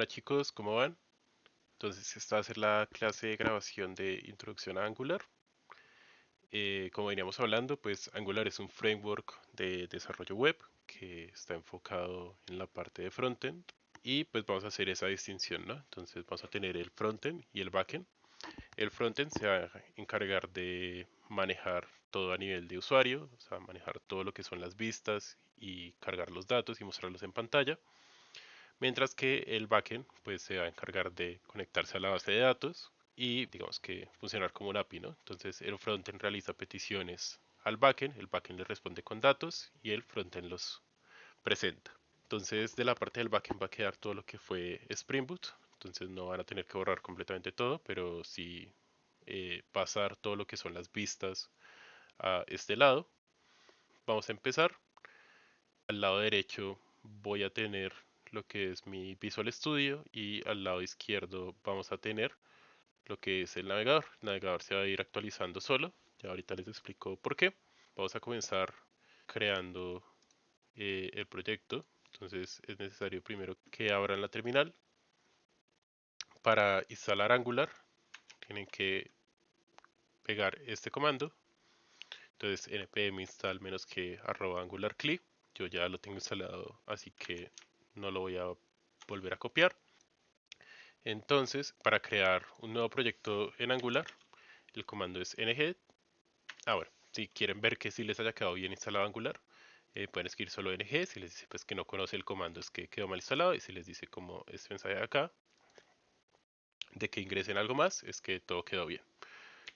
Hola chicos, ¿cómo van? Entonces esta va a ser la clase de grabación de Introducción a Angular. Como veníamos hablando, pues Angular es un framework de desarrollo web que está enfocado en la parte de frontend y pues vamos a hacer esa distinción, ¿no? Entonces vamos a tener el frontend y el backend. El frontend se va a encargar de manejar todo a nivel de usuario, o sea, manejar todo lo que son las vistas y cargar los datos y mostrarlos en pantalla. Mientras que el backend pues se va a encargar de conectarse a la base de datos y digamos que funcionar como un API, ¿no? Entonces el frontend realiza peticiones al backend, el backend le responde con datos y el frontend los presenta. Entonces de la parte del backend va a quedar todo lo que fue Spring Boot, entonces no van a tener que borrar completamente todo, pero sí pasar todo lo que son las vistas a este lado. Vamos a empezar. Al lado derecho voy a tener lo que es mi Visual Studio y al lado izquierdo vamos a tener lo que es el navegador. El navegador se va a ir actualizando solo. Ya ahorita les explico por qué. Vamos a comenzar creando el proyecto. Entonces es necesario primero que abran la terminal. Para instalar Angular tienen que pegar este comando. Entonces npm install menos que @angular cli. Yo ya lo tengo instalado, así que no lo voy a volver a copiar. Entonces, para crear un nuevo proyecto en Angular, el comando es ng. Bueno, si quieren ver que sí les haya quedado bien instalado Angular, pueden escribir solo ng. Si les dice pues, que no conoce el comando es que quedó mal instalado. Y si les dice como este mensaje de acá, de que ingresen algo más, es que todo quedó bien.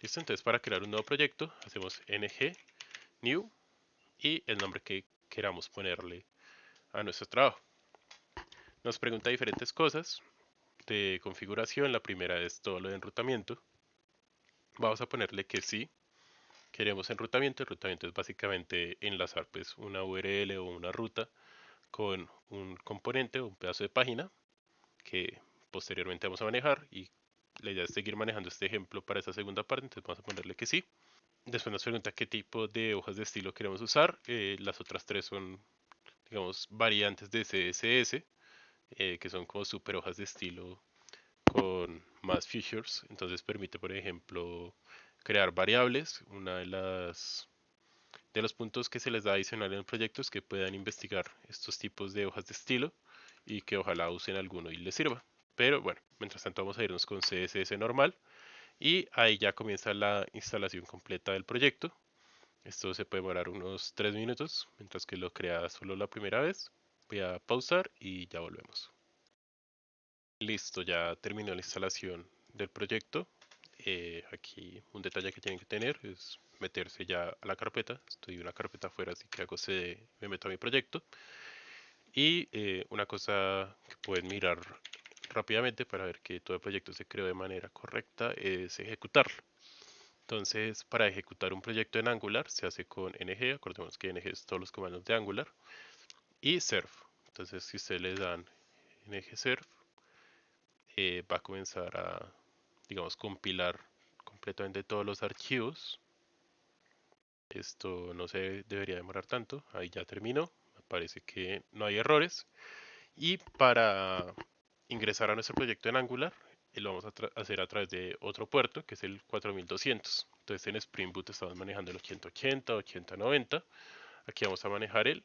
Listo, entonces para crear un nuevo proyecto, hacemos ng new y el nombre que queramos ponerle a nuestro trabajo. Nos pregunta diferentes cosas de configuración. La primera es todo lo de enrutamiento. Vamos a ponerle que sí queremos enrutamiento. Enrutamiento es básicamente enlazar pues una URL o una ruta con un componente o un pedazo de página que posteriormente vamos a manejar, y la idea es seguir manejando este ejemplo para esta segunda parte. Entonces vamos a ponerle que sí. Después nos pregunta qué tipo de hojas de estilo queremos usar. Las otras tres son, digamos, variantes de CSS, que son como super hojas de estilo con más features. Entonces permite, por ejemplo, crear variables. Una de los puntos que se les da adicional en el proyecto es que puedan investigar estos tipos de hojas de estilo y que ojalá usen alguno y les sirva. Pero bueno, mientras tanto vamos a irnos con CSS normal y ahí ya comienza la instalación completa del proyecto. Esto se puede demorar unos 3 minutos mientras que lo crea solo la primera vez. Voy a pausar y ya volvemos. Listo, ya terminó la instalación del proyecto. Aquí un detalle que tienen que tener es meterse ya a la carpeta. Estoy en una carpeta afuera, así que hago cd, me meto a mi proyecto. Y una cosa que pueden mirar rápidamente para ver que todo el proyecto se creó de manera correcta es ejecutarlo. Entonces, para ejecutar un proyecto en Angular se hace con ng. Acordemos que ng es todos los comandos de Angular. Y serve. Entonces, si ustedes le dan ng serve, va a comenzar a, digamos, compilar completamente todos los archivos. Esto no se debería demorar tanto. Ahí ya terminó. Me parece que no hay errores. Y para ingresar a nuestro proyecto en Angular, lo vamos a hacer a través de otro puerto, que es el 4200. Entonces en Spring Boot estamos manejando el 8080, 8090. Aquí vamos a manejar el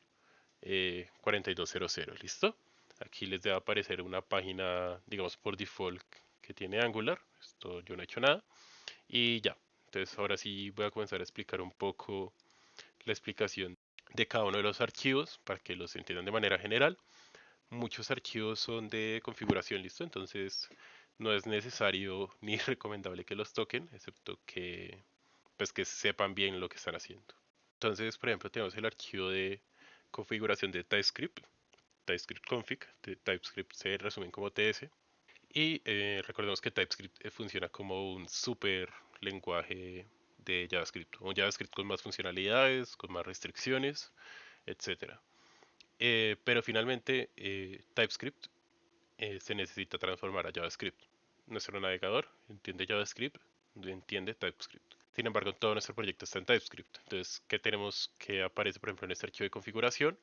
4200, ¿listo? Aquí les debe aparecer una página, digamos, por default que tiene Angular. Esto yo no he hecho nada. Y ya. Entonces ahora sí voy a comenzar a explicar un poco la explicación de cada uno de los archivos para que los entiendan de manera general. Muchos archivos son de configuración, ¿listo? Entonces no es necesario ni recomendable que los toquen, excepto que pues que sepan bien lo que están haciendo. Entonces, por ejemplo, tenemos el archivo de configuración de TypeScript, TypeScript config, de TypeScript se resumen como TS. Y recordemos que TypeScript funciona como un super lenguaje de JavaScript, un JavaScript con más funcionalidades, con más restricciones, etcétera. Pero finalmente TypeScript se necesita transformar a JavaScript. Nuestro navegador entiende JavaScript, entiende TypeScript. Sin embargo, todo nuestro proyecto está en TypeScript. Entonces, ¿qué tenemos que aparece, por ejemplo, en este archivo de configuración?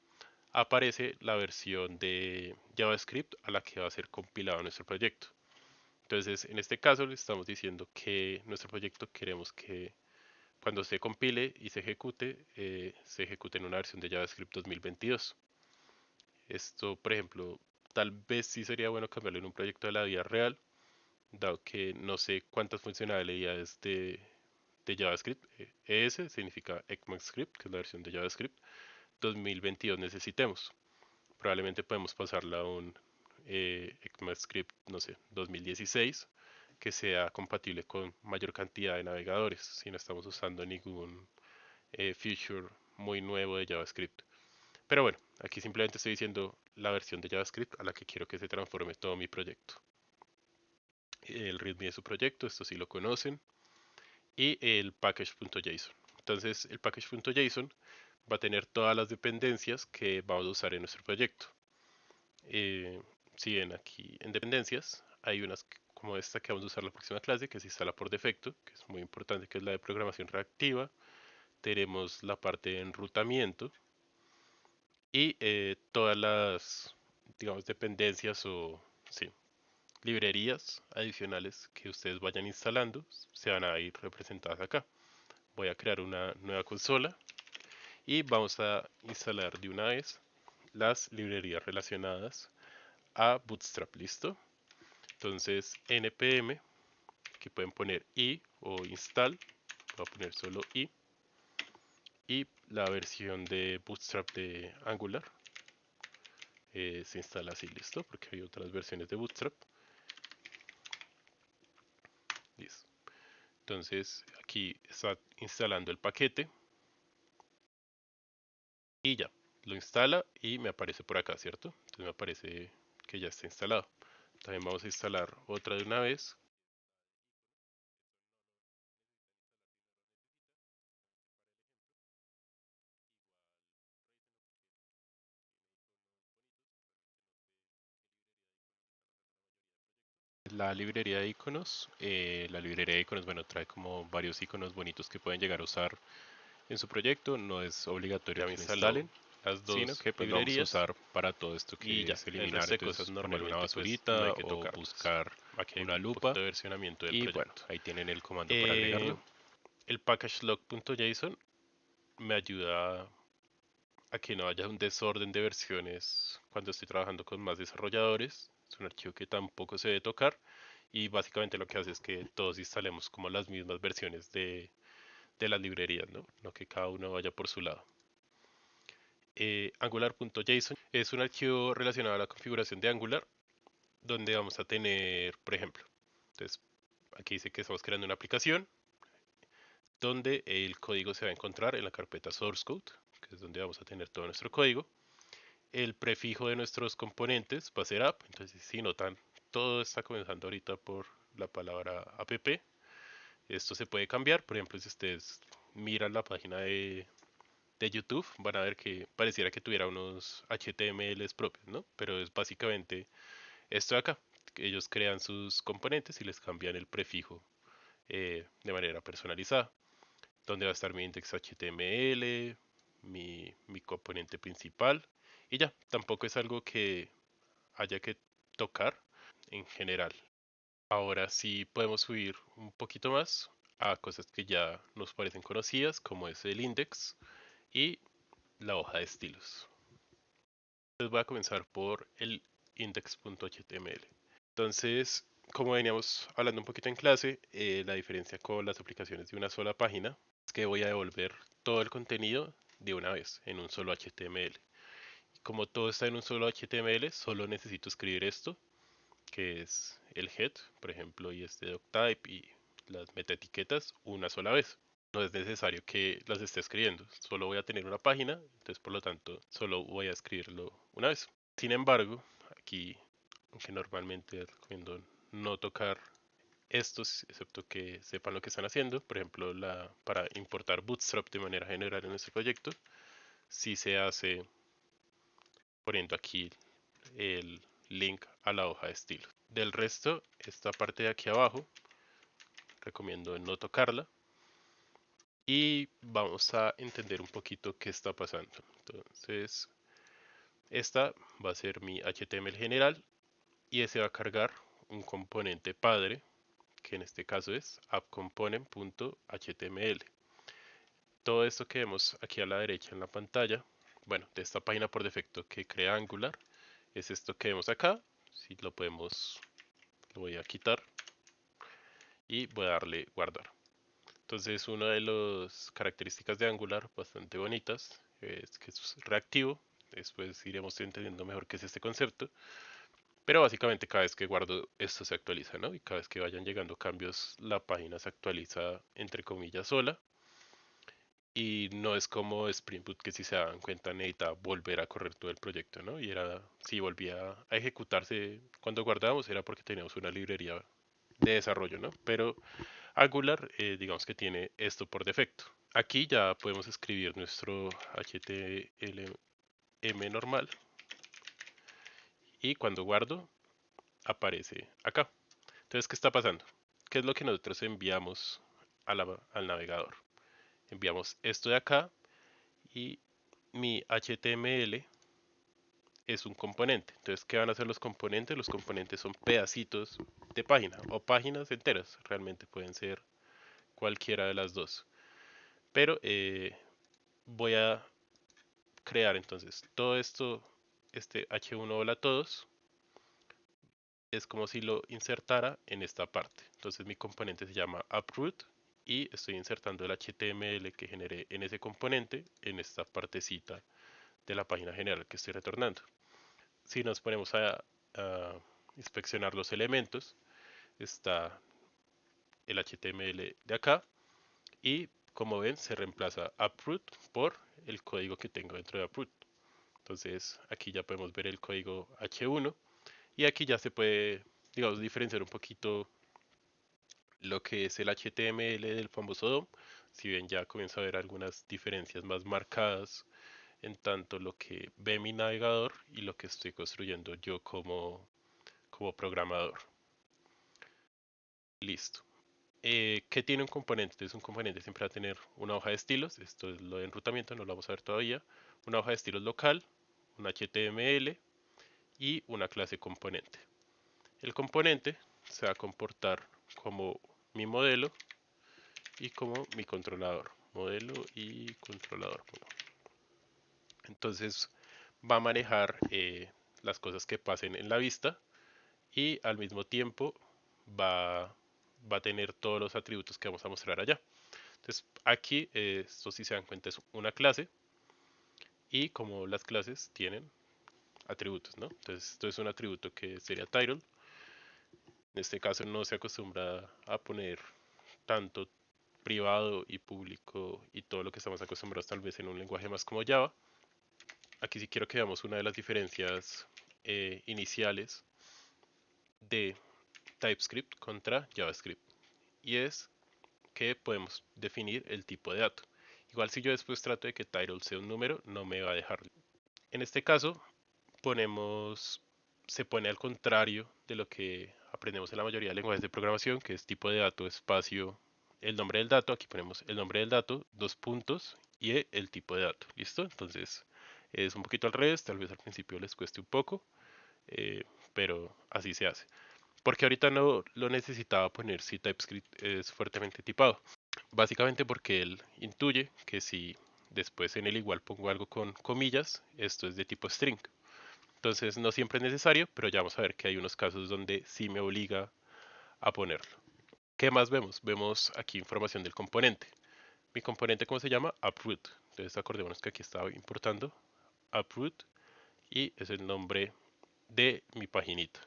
aparece la versión de JavaScript a la que va a ser compilado nuestro proyecto. Entonces, en este caso le estamos diciendo que nuestro proyecto queremos que cuando se compile y se ejecute en una versión de JavaScript 2022. Esto, por ejemplo, tal vez sí sería bueno cambiarlo en un proyecto de la vida real, dado que no sé cuántas funcionalidades de JavaScript. ES significa ECMAScript, que es la versión de JavaScript 2022 necesitemos. Probablemente podemos pasarla a un ECMAScript, no sé, 2016, que sea compatible con mayor cantidad de navegadores, si no estamos usando ningún feature muy nuevo de JavaScript. Pero bueno, aquí simplemente estoy diciendo la versión de JavaScript a la que quiero que se transforme todo mi proyecto. El README de su proyecto, esto sí lo conocen, y el package.json. Entonces, el package.json va a tener todas las dependencias que vamos a usar en nuestro proyecto. Si ven aquí en dependencias, hay unas como esta que vamos a usar la próxima clase, que se instala por defecto, que es muy importante, que es la de programación reactiva. Tenemos la parte de enrutamiento y todas las, digamos, dependencias o, sí, librerías adicionales que ustedes vayan instalando se van a ir representadas acá. Voy a crear una nueva consola y vamos a instalar de una vez las librerías relacionadas a Bootstrap. ¿Listo? Entonces npm, aquí pueden poner i o install, voy a poner solo i, y la versión de Bootstrap de Angular se instala así. ¿Listo? Porque hay otras versiones de Bootstrap. Listo. Entonces aquí está instalando el paquete y ya, lo instala y me aparece por acá, ¿cierto? Entonces me aparece que ya está instalado. También vamos a instalar otra de una vez. La librería de iconos, bueno, trae como varios iconos bonitos que pueden llegar a usar en su proyecto. No es obligatorio que lo instalen, las sino dos que pues vamos a librerías usar para todo esto y que ya. es El eliminar, resto de cosas entonces poner una normalmente pues no basurita hay que o tocarlas. buscar Aquí hay una un poquito lupa. de versionamiento del Y bueno, proyecto. ahí tienen el comando para Eh, agregarlo. el packagelog.json me ayuda a que no haya un desorden de versiones cuando estoy trabajando con más desarrolladores. Es un archivo que tampoco se debe tocar y básicamente lo que hace es que todos instalemos como las mismas versiones de las librerías, ¿no? No que cada uno vaya por su lado. Angular.json es un archivo relacionado a la configuración de Angular donde vamos a tener, por ejemplo, entonces aquí dice que estamos creando una aplicación donde el código se va a encontrar en la carpeta source code, que es donde vamos a tener todo nuestro código. El prefijo de nuestros componentes va a ser app, entonces si notan, todo está comenzando ahorita por la palabra app. Esto se puede cambiar, por ejemplo, si ustedes miran la página de YouTube, van a ver que pareciera que tuviera unos HTMLs propios, ¿no? Pero es básicamente esto de acá. Ellos crean sus componentes y les cambian el prefijo de manera personalizada. Donde va a estar mi index HTML, mi componente principal y ya, tampoco es algo que haya que tocar en general. Ahora sí podemos subir un poquito más a cosas que ya nos parecen conocidas, como es el index y la hoja de estilos. Entonces voy a comenzar por el index.html. Entonces, como veníamos hablando un poquito en clase, la diferencia con las aplicaciones de una sola página es que voy a devolver todo el contenido de una vez en un solo HTML. Como todo está en un solo HTML, solo necesito escribir esto, que es el head, por ejemplo, y este doctype y las metaetiquetas una sola vez. No es necesario que las esté escribiendo, solo voy a tener una página, entonces por lo tanto solo voy a escribirlo una vez. Sin embargo, aquí, aunque normalmente recomiendo no tocar estos, excepto que sepan lo que están haciendo, por ejemplo, para importar Bootstrap de manera general en nuestro proyecto, si se hace poniendo aquí el link a la hoja de estilo. Del resto, esta parte de aquí abajo, recomiendo no tocarla y vamos a entender un poquito qué está pasando. Entonces, Esta va a ser mi HTML general y ese va a cargar un componente padre, que en este caso es appcomponent.html. Todo esto que vemos aquí a la derecha en la pantalla, bueno, de esta página por defecto que crea Angular, es esto que vemos acá. Si lo podemos, lo voy a quitar y voy a darle guardar. Entonces, una de las características de Angular bastante bonitas es que es reactivo. Después iremos entendiendo mejor qué es este concepto. Pero básicamente cada vez que guardo esto se actualiza, ¿no? Y cada vez que vayan llegando cambios, la página se actualiza entre comillas sola. Y no es como Spring Boot que si se dan cuenta necesita volver a correr todo el proyecto, ¿no? Y era, si volvía a ejecutarse cuando guardábamos era porque teníamos una librería de desarrollo, ¿no? Pero Angular, digamos que tiene esto por defecto. Aquí ya podemos escribir nuestro HTML normal y cuando guardo aparece acá. Entonces, ¿qué está pasando? ¿Qué es lo que nosotros enviamos al navegador? Enviamos esto de acá y mi HTML es un componente. Entonces, ¿qué van a hacer los componentes? Los componentes son pedacitos de página o páginas enteras. Realmente pueden ser cualquiera de las dos. Pero voy a crear entonces todo esto, este h1 hola a todos, es como si lo insertara en esta parte. Entonces mi componente se llama uproot y estoy insertando el HTML que generé en ese componente en esta partecita de la página general que estoy retornando. Si nos ponemos a inspeccionar los elementos, está el HTML de acá y como ven se reemplaza uproot por el código que tengo dentro de uproot. Entonces aquí ya podemos ver el código H1 y aquí ya se puede, digamos, diferenciar un poquito lo que es el HTML del famoso DOM. Si bien ya comienza a haber algunas diferencias más marcadas en tanto lo que ve mi navegador y lo que estoy construyendo yo como programador. Listo. ¿Qué tiene un componente? Entonces un componente siempre va a tener una hoja de estilos. Esto es lo de enrutamiento, no lo vamos a ver todavía. Una hoja de estilos local, un HTML y una clase componente. El componente se va a comportar como mi modelo y como mi controlador. Modelo y controlador. Entonces va a manejar las cosas que pasen en la vista y al mismo tiempo va, va a tener todos los atributos que vamos a mostrar allá. Entonces aquí, esto si se dan cuenta es una clase y como las clases tienen atributos, ¿no? Entonces esto es un atributo que sería title. En este caso no se acostumbra a poner tanto privado y público y todo lo que estamos acostumbrados tal vez en un lenguaje más como Java. Aquí sí quiero que veamos una de las diferencias iniciales de TypeScript contra JavaScript y es que podemos definir el tipo de dato. Igual si yo después trato de que title sea un número, no me va a dejar. En este caso se pone al contrario de lo que aprendemos en la mayoría de lenguajes de programación, que es tipo de dato, espacio, el nombre del dato. Aquí ponemos el nombre del dato, dos puntos y el tipo de dato. ¿Listo? Entonces es un poquito al revés, tal vez al principio les cueste un poco, eh, pero así se hace. Porque ahorita no lo necesitaba poner si TypeScript es fuertemente tipado. Básicamente porque él intuye que si después en el igual pongo algo con comillas, esto es de tipo string. Entonces no siempre es necesario, pero ya vamos a ver que hay unos casos donde sí me obliga a ponerlo. ¿Qué más vemos? Vemos aquí información del componente. Mi componente, ¿cómo se llama? Uproot. Entonces acordémonos que aquí estaba importando uproot y es el nombre de mi paginita.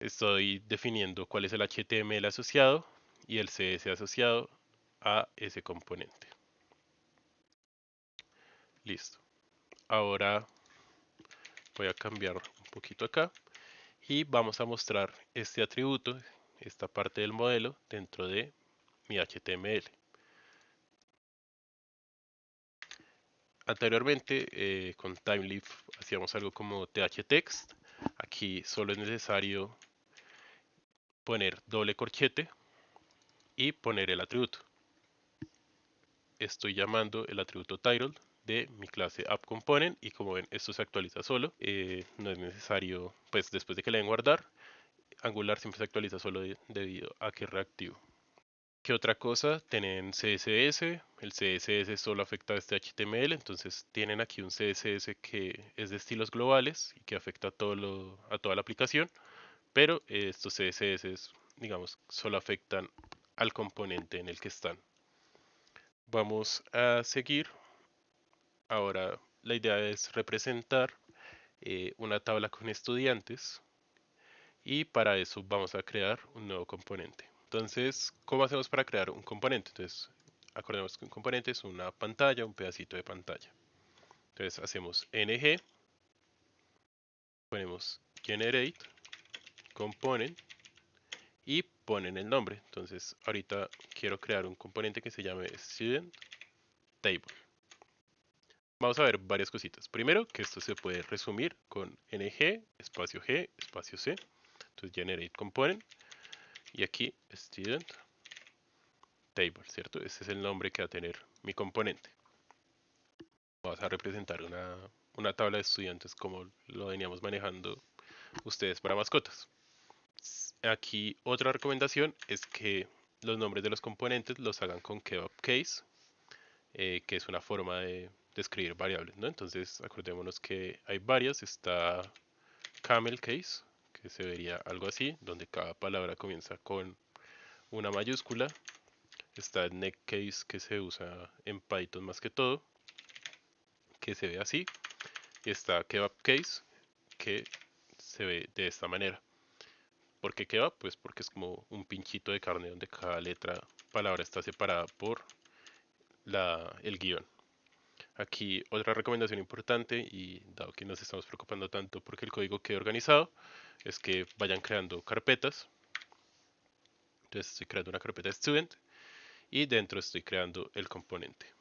Estoy definiendo cuál es el HTML asociado y el CSS asociado a ese componente. Listo. Ahora voy a cambiar un poquito acá y vamos a mostrar este atributo, esta parte del modelo dentro de mi HTML. Anteriormente con TimeLeaf hacíamos algo como THText. Aquí solo es necesario poner doble corchete y poner el atributo. Estoy llamando el atributo title de mi clase AppComponent, y como ven esto se actualiza solo, no es necesario, pues después de que le den guardar, Angular siempre se actualiza solo debido a que es reactivo. ¿Qué otra cosa? Tienen CSS. El CSS solo afecta a este HTML, entonces tienen aquí un CSS que es de estilos globales y que afecta a toda la aplicación, pero estos CSS, digamos, solo afectan al componente en el que están. Vamos a seguir. Ahora la idea es representar una tabla con estudiantes, y para eso vamos a crear un nuevo componente. Entonces, ¿cómo hacemos para crear un componente? Entonces, acordemos que un componente es una pantalla, un pedacito de pantalla. Entonces, hacemos ng, ponemos generate component y ponen el nombre. Entonces, ahorita quiero crear un componente que se llame student table. Vamos a ver varias cositas. Primero, que esto se puede resumir con ng, espacio g, espacio c. Entonces, generate component y aquí student table, ¿cierto? Este es el nombre que va a tener mi componente. Vamos a representar una tabla de estudiantes como lo veníamos manejando ustedes para mascotas. Aquí otra recomendación es que los nombres de los componentes los hagan con kebab case, que es una forma de escribir variables, ¿no? Entonces acordémonos que hay varias. Está camel case, que se vería algo así, donde cada palabra comienza con una mayúscula. Está neck case, que se usa en Python más que todo, que se ve así. Y está kebab case, que se ve de esta manera. ¿Por qué kebab? Pues porque es como un pinchito de carne donde cada palabra está separada por el guión. Aquí otra recomendación importante, y dado que nos estamos preocupando tanto porque el código quede organizado, es que vayan creando carpetas. Entonces estoy creando una carpeta student y dentro estoy creando el componente.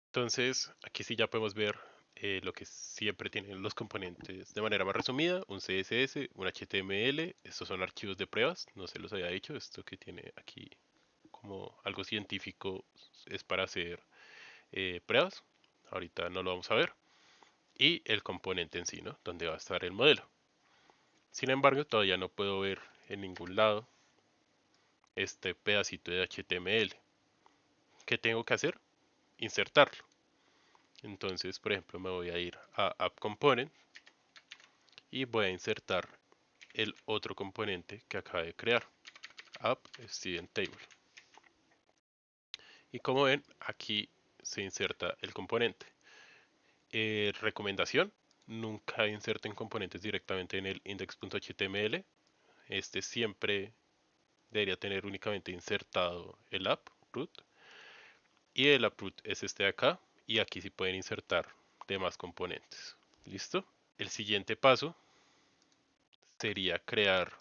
Entonces aquí sí ya podemos ver lo que siempre tienen los componentes de manera más resumida: un CSS, un HTML. Estos son archivos de pruebas, no se los había dicho. Esto que tiene aquí como algo científico es para hacer pruebas. Ahorita no lo vamos a ver. Y el componente en sí, ¿no? Donde va a estar el modelo. Sin embargo, todavía no puedo ver en ningún lado este pedacito de HTML. ¿Qué tengo que hacer? Insertarlo. Entonces, por ejemplo, me voy a ir a App Component y voy a insertar el otro componente que acabo de crear, App Student Table. Y como ven, aquí se inserta el componente. Recomendación: nunca inserten componentes directamente en el index.html. Este siempre debería tener únicamente insertado el app root, y el app root es este de acá, y aquí sí pueden insertar demás componentes. ¿Listo? El siguiente paso sería crear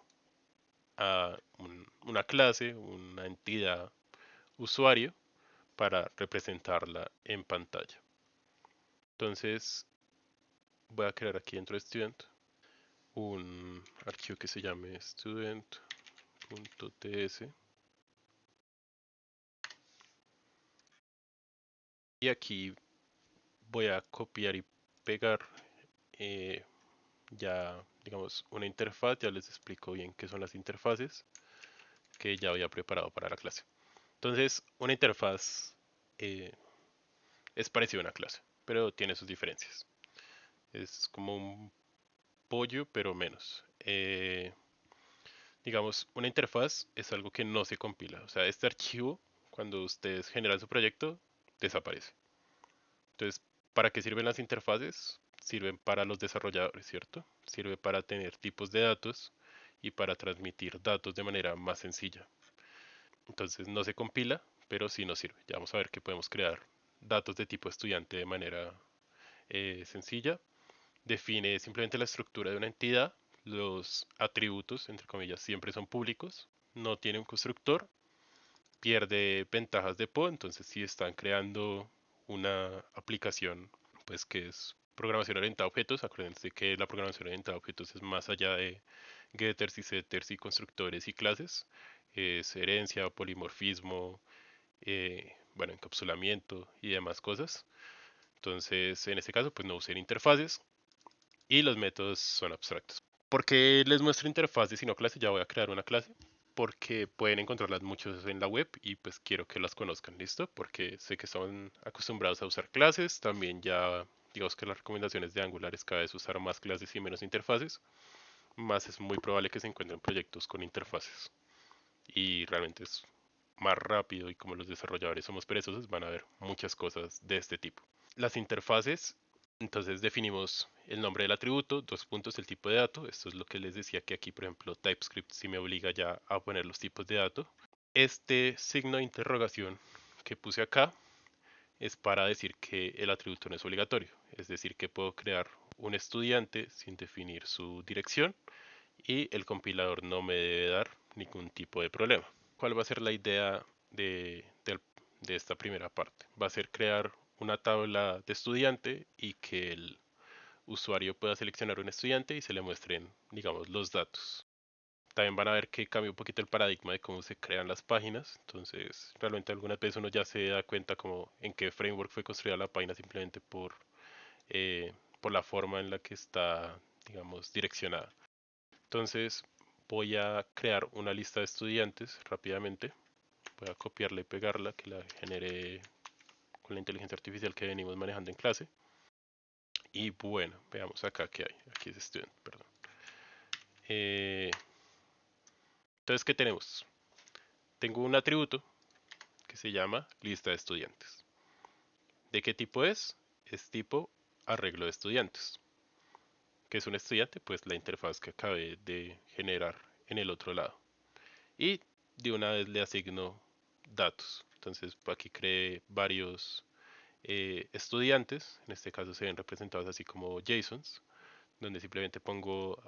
una clase, una entidad usuario, para representarla en pantalla. Entonces voy a crear aquí dentro de student un archivo que se llame student.ts, y aquí voy a copiar y pegar eh, ya, digamos, una interfaz. Ya les explico bien qué son las interfaces que ya había preparado para la clase. Entonces, una interfaz eh, es parecida a una clase, pero tiene sus diferencias. Es como un pollo, pero menos. Digamos, una interfaz es algo que no se compila. O sea, este archivo, cuando ustedes generan su proyecto, desaparece. Entonces, ¿para qué sirven las interfaces? Sirven para los desarrolladores, ¿cierto? Sirve para tener tipos de datos y para transmitir datos de manera más sencilla. Entonces no se compila, pero sí nos sirve. Ya vamos a ver que podemos crear datos de tipo estudiante de manera sencilla. Define simplemente la estructura de una entidad. Los atributos, entre comillas, siempre son públicos. No tiene un constructor. Pierde ventajas de PO. Entonces, si están creando una aplicación, pues que es programación orientada a objetos, acuérdense que la programación orientada a objetos es más allá de getters y setters y constructores y clases. es herencia, polimorfismo, bueno, encapsulamiento y demás cosas. Entonces, en este caso, pues no usé interfaces y los métodos son abstractos. ¿Por qué les muestro interfaces y no clase? Ya voy a crear una clase porque pueden encontrarlas muchos en la web y pues quiero que las conozcan, ¿listo? Porque sé que son acostumbrados a usar clases, también ya digamos que las recomendaciones de Angular es cada vez usar más clases y menos interfaces, más es muy probable que se encuentren proyectos con interfaces y realmente es más rápido y como los desarrolladores somos perezosos van a ver muchas cosas de este tipo. Las interfaces, entonces definimos el nombre del atributo, dos puntos, el tipo de dato. Esto es lo que les decía que aquí, por ejemplo, TypeScript sí me obliga ya a poner los tipos de dato. Este signo de interrogación que puse acá es para decir que el atributo no es obligatorio. Es decir, que puedo crear un estudiante sin definir su dirección y el compilador no me debe dar ningún tipo de problema. ¿Cuál va a ser la idea de esta primera parte? Va a ser crear una tabla de estudiante y que el usuario pueda seleccionar un estudiante y se le muestren, digamos, los datos. También van a ver que cambia un poquito el paradigma de cómo se crean las páginas. Entonces, realmente algunas veces uno ya se da cuenta como en qué framework fue construida la página simplemente por la forma en la que está, digamos, direccionada. Entonces, voy a crear una lista de estudiantes rápidamente. Voy a copiarla y pegarla, que la genere con la inteligencia artificial que venimos manejando en clase. Y bueno, veamos acá qué hay. Aquí es student, perdón. Entonces, ¿qué tenemos? Tengo un atributo que se llama lista de estudiantes. ¿De qué tipo es? Es tipo arreglo de estudiantes. ¿Qué es un estudiante? Pues la interfaz que acabé de generar en el otro lado. Y de una vez le asigno datos. Entonces aquí creé varios estudiantes, en este caso se ven representados así como JSONs, donde simplemente pongo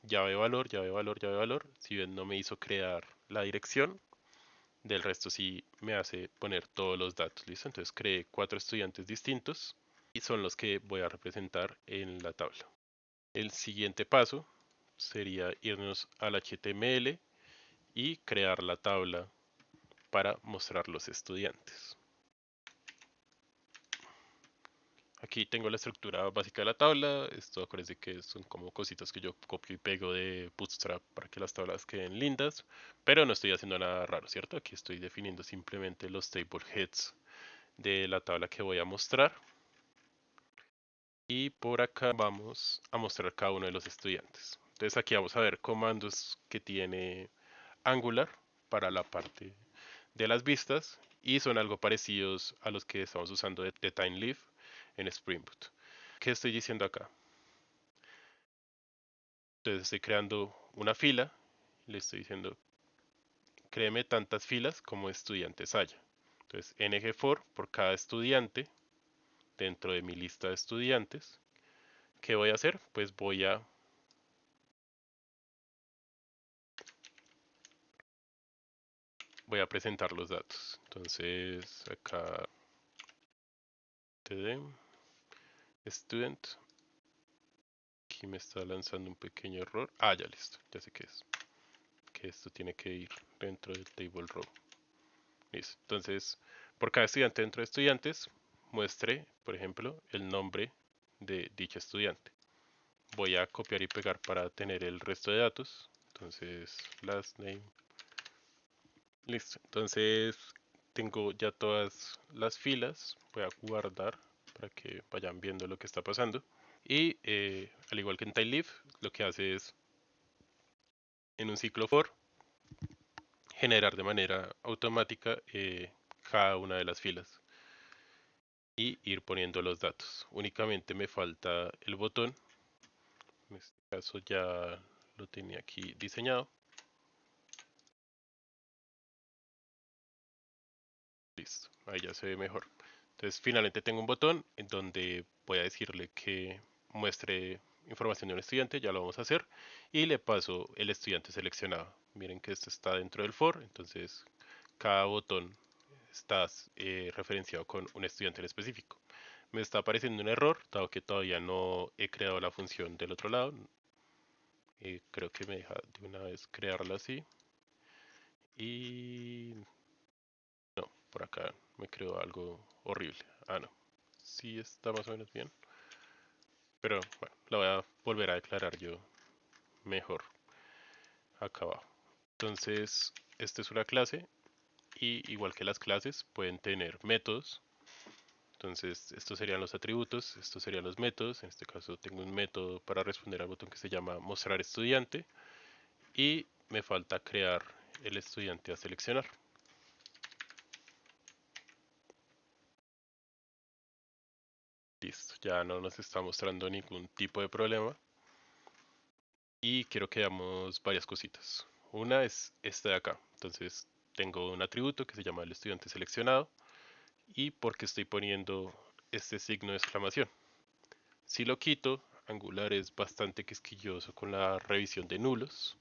llave valor, llave valor, llave valor. Si bien no me hizo crear la dirección, del resto sí me hace poner todos los datos, ¿listo? Entonces creé 4 estudiantes distintos y son los que voy a representar en la tabla. El siguiente paso sería irnos al HTML y crear la tabla para mostrar los estudiantes. Aquí tengo la estructura básica de la tabla. Esto acuérdense que son como cositas que yo copio y pego de Bootstrap para que las tablas queden lindas. Pero no estoy haciendo nada raro, ¿cierto? Aquí estoy definiendo simplemente los table heads de la tabla que voy a mostrar. Y por acá vamos a mostrar cada uno de los estudiantes. Entonces aquí vamos a ver comandos que tiene Angular para la parte de las vistas y son algo parecidos a los que estamos usando de TimeLeaf en Spring Boot. ¿Qué estoy diciendo acá? Entonces estoy creando una fila, le estoy diciendo créeme tantas filas como estudiantes haya. Entonces ng por cada estudiante dentro de mi lista de estudiantes. ¿Qué voy a hacer? Pues voy a presentar los datos. Entonces acá td student. Aquí me está lanzando un pequeño error. Ah, ya listo, ya sé qué es. Que esto tiene que ir dentro del table row. Listo. Entonces, por cada estudiante dentro de estudiantes, muestre, por ejemplo, el nombre de dicho estudiante. Voy a copiar y pegar para tener el resto de datos. Entonces, last name. Listo. Entonces, tengo ya todas las filas. Voy a guardar para que vayan viendo lo que está pasando. Y al igual que en TimeLeaf, lo que hace es en un ciclo for generar de manera automática cada una de las filas y ir poniendo los datos. Únicamente me falta el botón. En este caso ya lo tenía aquí diseñado. Listo, ahí ya se ve mejor. Entonces finalmente tengo un botón en donde voy a decirle que muestre información de un estudiante, ya lo vamos a hacer, y le paso el estudiante seleccionado. Miren que esto está dentro del for, entonces cada botón está referenciado con un estudiante en específico. Me está apareciendo un error, dado que todavía no he creado la función del otro lado. Creo que me deja de una vez crearla así. Y no, por acá me creó algo horrible. Ah, no. Sí está más o menos bien. Pero bueno, la voy a volver a declarar yo mejor acá abajo. Entonces, esta es una clase y igual que las clases pueden tener métodos. Entonces, estos serían los atributos, estos serían los métodos. En este caso tengo un método para responder al botón que se llama mostrar estudiante y me falta crear el estudiante a seleccionar. Listo, ya no nos está mostrando ningún tipo de problema y quiero que veamos varias cositas. Una es esta de acá. Entonces, tengo un atributo que se llama el estudiante seleccionado y porque estoy poniendo este signo de exclamación. Si lo quito, Angular es bastante quisquilloso con la revisión de nulos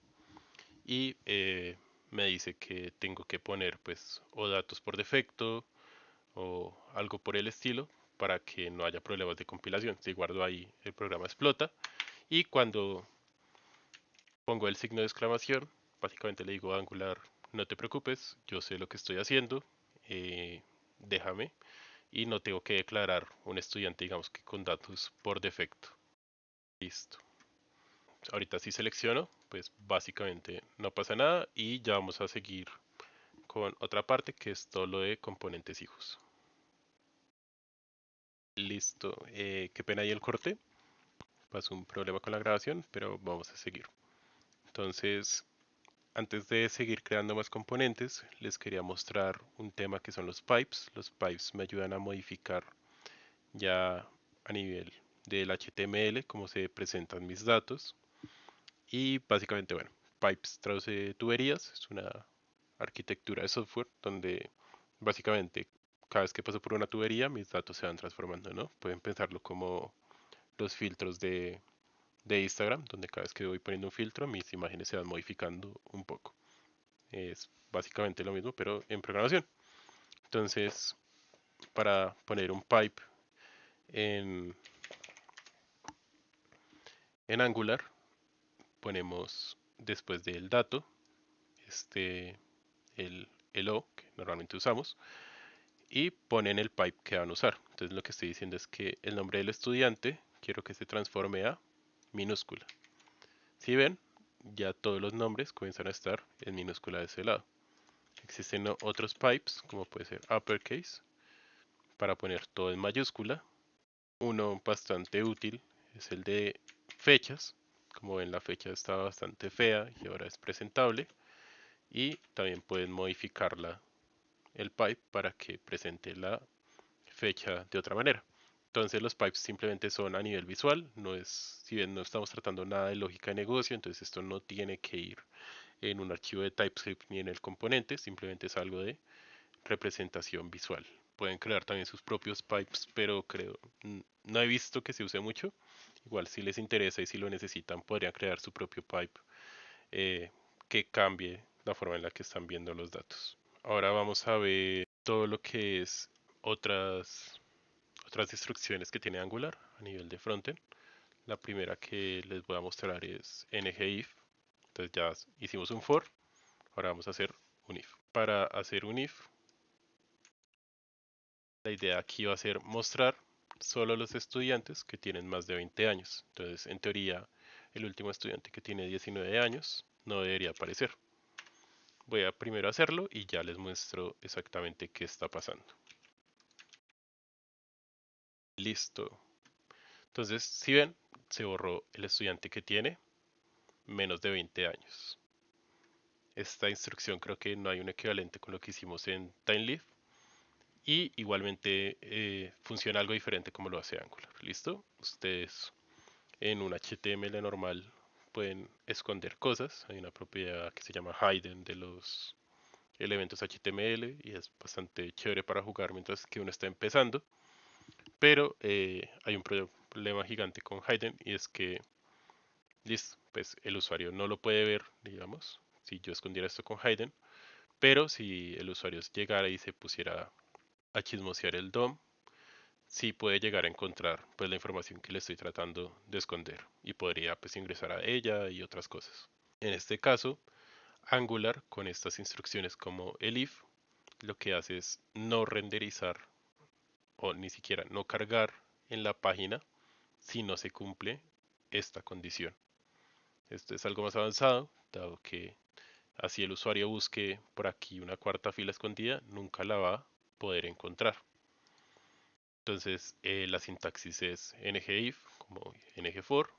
y me dice que tengo que poner pues o datos por defecto o algo por el estilo para que no haya problemas de compilación. Si guardo ahí, el programa explota y cuando pongo el signo de exclamación, básicamente le digo a Angular, no te preocupes, yo sé lo que estoy haciendo, déjame y no tengo que declarar un estudiante, digamos que con datos por defecto. Listo. Ahorita si selecciono, pues básicamente no pasa nada y ya vamos a seguir con otra parte que es todo lo de componentes hijos. Listo. Qué pena ahí el corte. Pasó un problema con la grabación, pero vamos a seguir. Entonces, antes de seguir creando más componentes, les quería mostrar un tema que son los pipes. Los pipes me ayudan a modificar ya a nivel del HTML cómo se presentan mis datos. Y básicamente, bueno, pipes traduce tuberías, es una arquitectura de software donde básicamente cada vez que paso por una tubería mis datos se van transformando, ¿no? Pueden pensarlo como los filtros de Instagram, donde cada vez que voy poniendo un filtro mis imágenes se van modificando un poco. Es básicamente lo mismo, pero en programación. Entonces, para poner un pipe en, en Angular, ponemos después del dato, este, el O que normalmente usamos, y ponen el pipe que van a usar. Entonces lo que estoy diciendo es que el nombre del estudiante quiero que se transforme a minúscula. Si ven, ya todos los nombres comienzan a estar en minúscula de ese lado. Existen otros pipes, como puede ser uppercase, para poner todo en mayúscula. Uno bastante útil es el de fechas. Como ven, la fecha está bastante fea y ahora es presentable. Y también pueden modificarla el pipe para que presente la fecha de otra manera. Entonces los pipes simplemente son a nivel visual, no es, si bien no estamos tratando nada de lógica de negocio, entonces esto no tiene que ir en un archivo de TypeScript ni en el componente, simplemente es algo de representación visual. Pueden crear también sus propios pipes, pero creo, no he visto que se use mucho. Igual si les interesa y si lo necesitan, podrían crear su propio pipe eh, que cambie la forma en la que están viendo los datos. Ahora vamos a ver todo lo que es otras instrucciones que tiene Angular a nivel de frontend. La primera que les voy a mostrar es ngIf. Entonces ya hicimos un for, ahora vamos a hacer un if. Para hacer un if, la idea aquí va a ser mostrar solo los estudiantes que tienen más de 20 años. Entonces, en teoría, el último estudiante que tiene 19 años no debería aparecer. Voy a primero hacerlo y ya les muestro exactamente qué está pasando. Listo. Entonces, si ven, se borró el estudiante que tiene menos de 20 años. Esta instrucción creo que no hay un equivalente con lo que hicimos en TimeLeaf. Y igualmente funciona algo diferente como lo hace Angular. ¿Listo? Ustedes en un HTML normal pueden esconder cosas. Hay una propiedad que se llama hidden de los elementos HTML y es bastante chévere para jugar mientras que uno está empezando. Pero hay un problema gigante con hidden y es que, listo, pues el usuario no lo puede ver, digamos, si yo escondiera esto con hidden. Pero si el usuario llegara y se pusiera a chismosear el DOM, sí puede llegar a encontrar pues la información que le estoy tratando de esconder y podría pues ingresar a ella y otras cosas. En este caso Angular con estas instrucciones como el if lo que hace es no renderizar o ni siquiera no cargar en la página si no se cumple esta condición. Esto es algo más avanzado, dado que así el usuario busque por aquí una cuarta fila escondida, nunca la va a poder encontrar. Entonces la sintaxis es ngIf como ngFor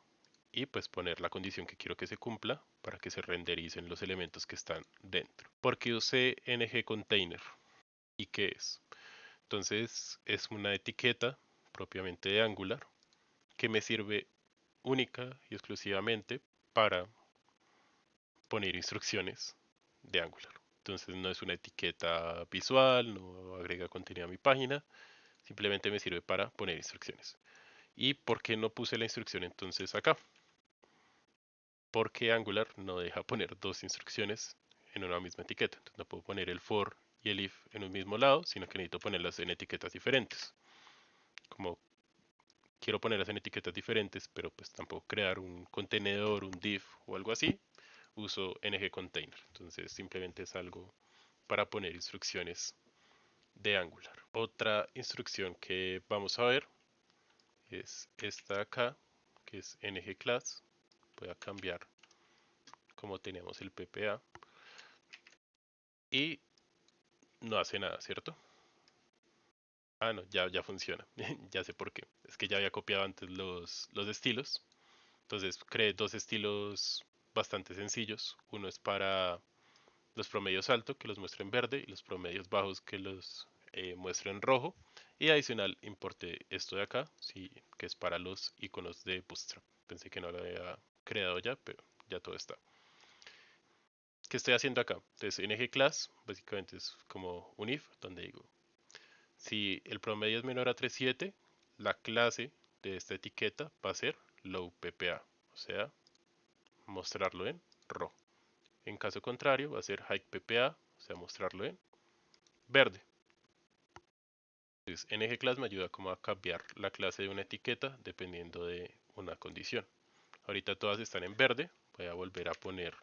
y pues poner la condición que quiero que se cumpla para que se rendericen los elementos que están dentro. ¿Por qué usé ngContainer? ¿Y qué es? Entonces es una etiqueta propiamente de Angular que me sirve única y exclusivamente para poner instrucciones de Angular. Entonces no es una etiqueta visual, no agrega contenido a mi página, simplemente me sirve para poner instrucciones. ¿Y por qué no puse la instrucción entonces acá? Porque Angular no deja poner dos instrucciones en una misma etiqueta. Entonces no puedo poner el for y el if en un mismo lado, sino que necesito ponerlas en etiquetas diferentes. Como quiero ponerlas en etiquetas diferentes, pero pues tampoco crear un contenedor, un div o algo así, uso ngContainer. Entonces simplemente es algo para poner instrucciones de Angular. Otra instrucción que vamos a ver es esta de acá, que es ngClass. Voy a cambiar como teníamos el PPA y no hace nada, ¿cierto? Ah, no, ya funciona. Ya sé por qué. Es que ya había copiado antes los estilos. Entonces creé dos estilos bastante sencillos. Uno es para los promedios altos que los muestra en verde y los promedios bajos que los muestra en rojo. Y adicional importé esto de acá, sí, que es para los iconos de Bootstrap. Pensé que no lo había creado ya, pero ya todo está. ¿Qué estoy haciendo acá? Entonces ngClass básicamente es como un if donde digo, si el promedio es menor a 3.7, la clase de esta etiqueta va a ser lowPPA, o sea, mostrarlo en rojo. En caso contrario, va a ser highPPA, o sea, mostrarlo en verde. Entonces, ngClass me ayuda como a cambiar la clase de una etiqueta dependiendo de una condición. Ahorita todas están en verde. Voy a volver a poner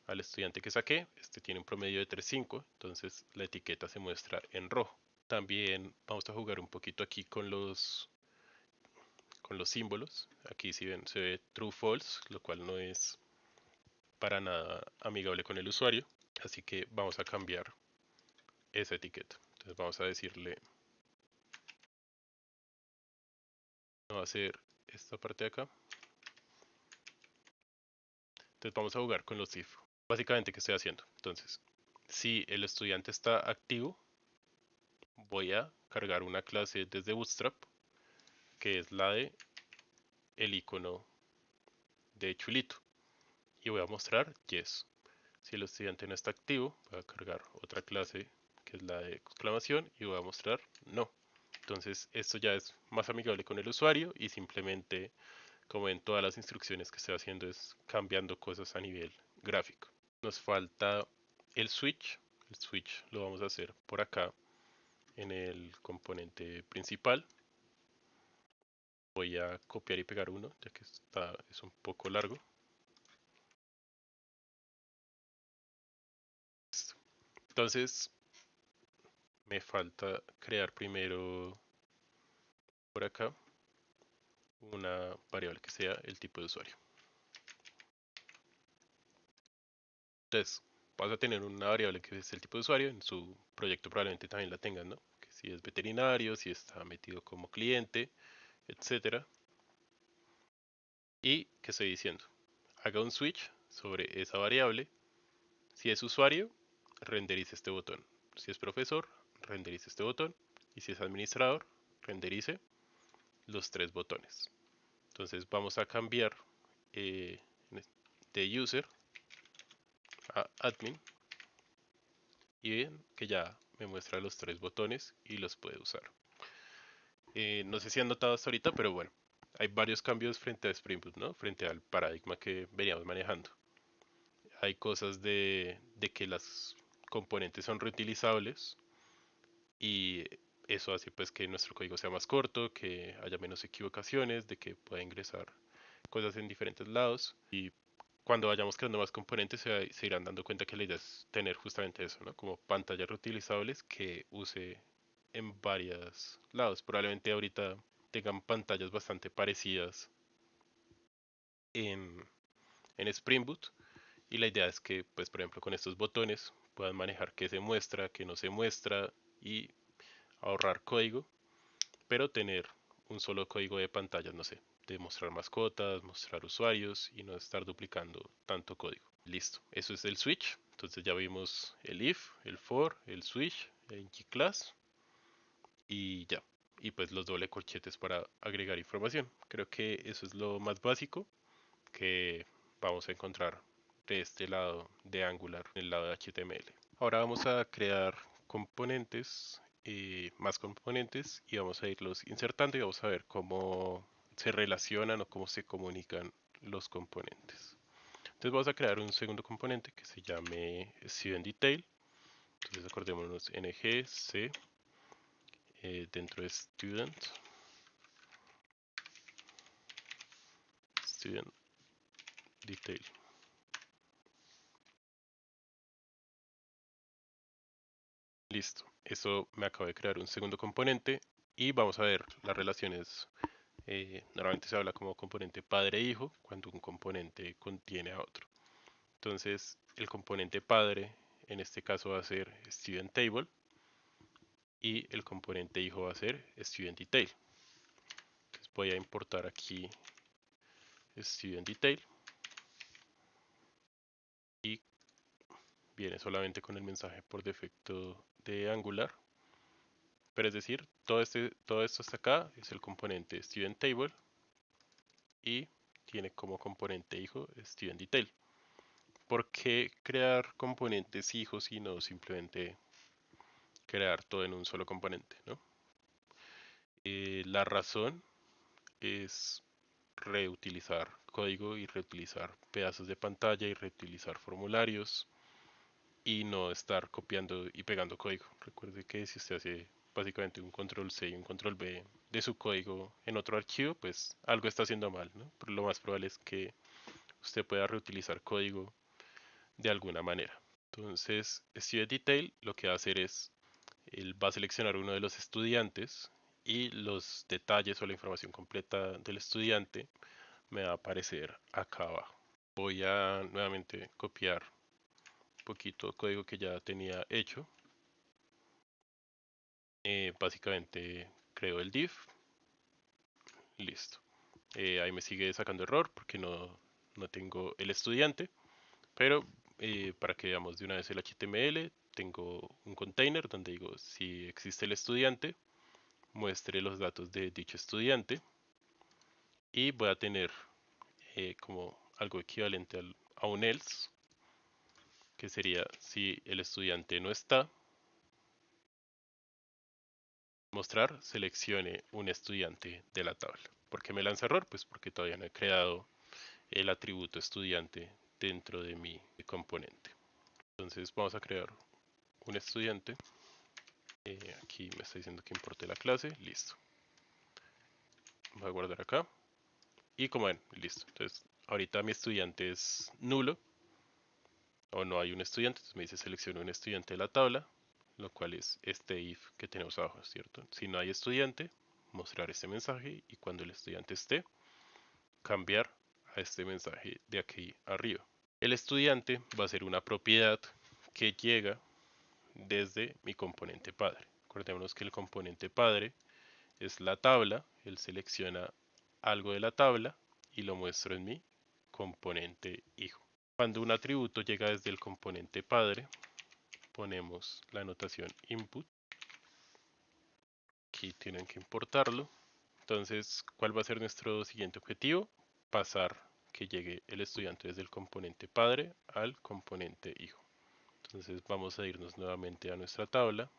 al estudiante que saqué. Este tiene un promedio de 3.5, entonces la etiqueta se muestra en rojo. También vamos a jugar un poquito aquí con los símbolos. Aquí si ven se ve true false, lo cual no es para nada amigable con el usuario. Así que vamos a cambiar esa etiqueta. Entonces vamos a decirle, no va a ser esta parte de acá. Entonces vamos a jugar con los if. Básicamente, ¿qué estoy haciendo? Entonces, si el estudiante está activo, voy a cargar una clase desde Bootstrap, que es la de el icono de chulito. Y voy a mostrar yes. Si el estudiante no está activo, voy a cargar otra clase que es la de exclamación y voy a mostrar no. Entonces esto ya es más amigable con el usuario y simplemente, como en todas las instrucciones que estoy haciendo, es cambiando cosas a nivel gráfico. Nos falta el switch. El switch lo vamos a hacer por acá en el componente principal. Voy a copiar y pegar uno, ya que es un poco largo. Entonces me falta crear primero por acá una variable que sea el tipo de usuario. Entonces, vas a tener una variable que es el tipo de usuario. En su proyecto probablemente también la tengan, ¿no? Que si es veterinario, si está metido como cliente, etcétera. Y que estoy diciendo, haga un switch sobre esa variable. Si es usuario, renderice este botón. Si es profesor, renderice este botón. Y si es administrador, renderice los tres botones. Entonces vamos a cambiar eh, de user a admin y ven que ya me muestra los tres botones y los puede usar. No sé si han notado hasta ahorita, pero bueno, hay varios cambios frente a Spring Boot, ¿no? Frente al paradigma que veníamos manejando. Hay cosas de que las componentes son reutilizables y eso hace pues que nuestro código sea más corto, que haya menos equivocaciones, de que pueda ingresar cosas en diferentes lados y cuando vayamos creando más componentes se irán dando cuenta que la idea es tener justamente eso, ¿no? Como pantallas reutilizables que use en varios lados. Probablemente ahorita tengan pantallas bastante parecidas en, en Spring Boot y la idea es que, pues por ejemplo, con estos botones puedan manejar qué se muestra, qué no se muestra y ahorrar código, pero tener un solo código de pantallas, no sé, de mostrar mascotas, mostrar usuarios y no estar duplicando tanto código. Listo, eso es el switch. Entonces ya vimos el if, el for, el switch, el gclass y ya. Y pues los doble corchetes para agregar información. Creo que eso es lo más básico que vamos a encontrar de este lado de Angular, en el lado de HTML. Ahora vamos a crear componentes, más componentes y vamos a irlos insertando y vamos a ver cómo se relacionan o cómo se comunican los componentes. Entonces vamos a crear un segundo componente que se llame StudentDetail. Entonces acordémonos ng c dentro de student detail. Listo, eso me acaba de crear un segundo componente y vamos a ver las relaciones. Normalmente se habla como componente padre-hijo cuando un componente contiene a otro. Entonces el componente padre en este caso va a ser StudentTable y el componente hijo va a ser StudentDetail. Entonces voy a importar aquí StudentDetail y viene solamente con el mensaje por defecto de Angular. Pero es decir, todo esto hasta acá es el componente StudentTable y tiene como componente hijo StudentDetail. ¿Por qué crear componentes hijos y no simplemente crear todo en un solo componente, ¿no? La razón es reutilizar código y reutilizar pedazos de pantalla y reutilizar formularios y no estar copiando y pegando código. Recuerde que si usted hace básicamente un control C y un control V de su código en otro archivo, pues algo está haciendo mal, ¿no? Pero lo más probable es que usted pueda reutilizar código de alguna manera. Entonces, StudentDetail lo que va a hacer es, él va a seleccionar uno de los estudiantes y los detalles o la información completa del estudiante me va a aparecer acá abajo. Voy a nuevamente copiar un poquito de código que ya tenía hecho. Básicamente creo el div. Listo. Ahí me sigue sacando error porque no tengo el estudiante. Pero para que veamos de una vez el HTML, tengo un container donde digo si existe el estudiante, muestre los datos de dicho estudiante y voy a tener como algo equivalente a un else, que sería si el estudiante no está, mostrar, seleccione un estudiante de la tabla. ¿Por qué me lanza error? Pues porque todavía no he creado el atributo estudiante dentro de mi componente. Entonces vamos a crear un estudiante. Aquí me está diciendo que importe la clase. Listo. Voy a guardar acá. Y como ven, listo. Entonces ahorita mi estudiante es nulo. O no hay un estudiante. Entonces me dice seleccione un estudiante de la tabla. Lo cual es este if que tenemos abajo, ¿cierto? Si no hay estudiante, mostrar este mensaje. Y cuando el estudiante esté, cambiar a este mensaje de aquí arriba. El estudiante va a ser una propiedad que llega desde mi componente padre. Acordémonos que el componente padre es la tabla, él selecciona algo de la tabla y lo muestro en mi componente hijo. Cuando un atributo llega desde el componente padre, ponemos la anotación input. Aquí tienen que importarlo. Entonces, ¿cuál va a ser nuestro siguiente objetivo? Pasar que llegue el estudiante desde el componente padre al componente hijo. Entonces vamos a irnos nuevamente a nuestra tabla.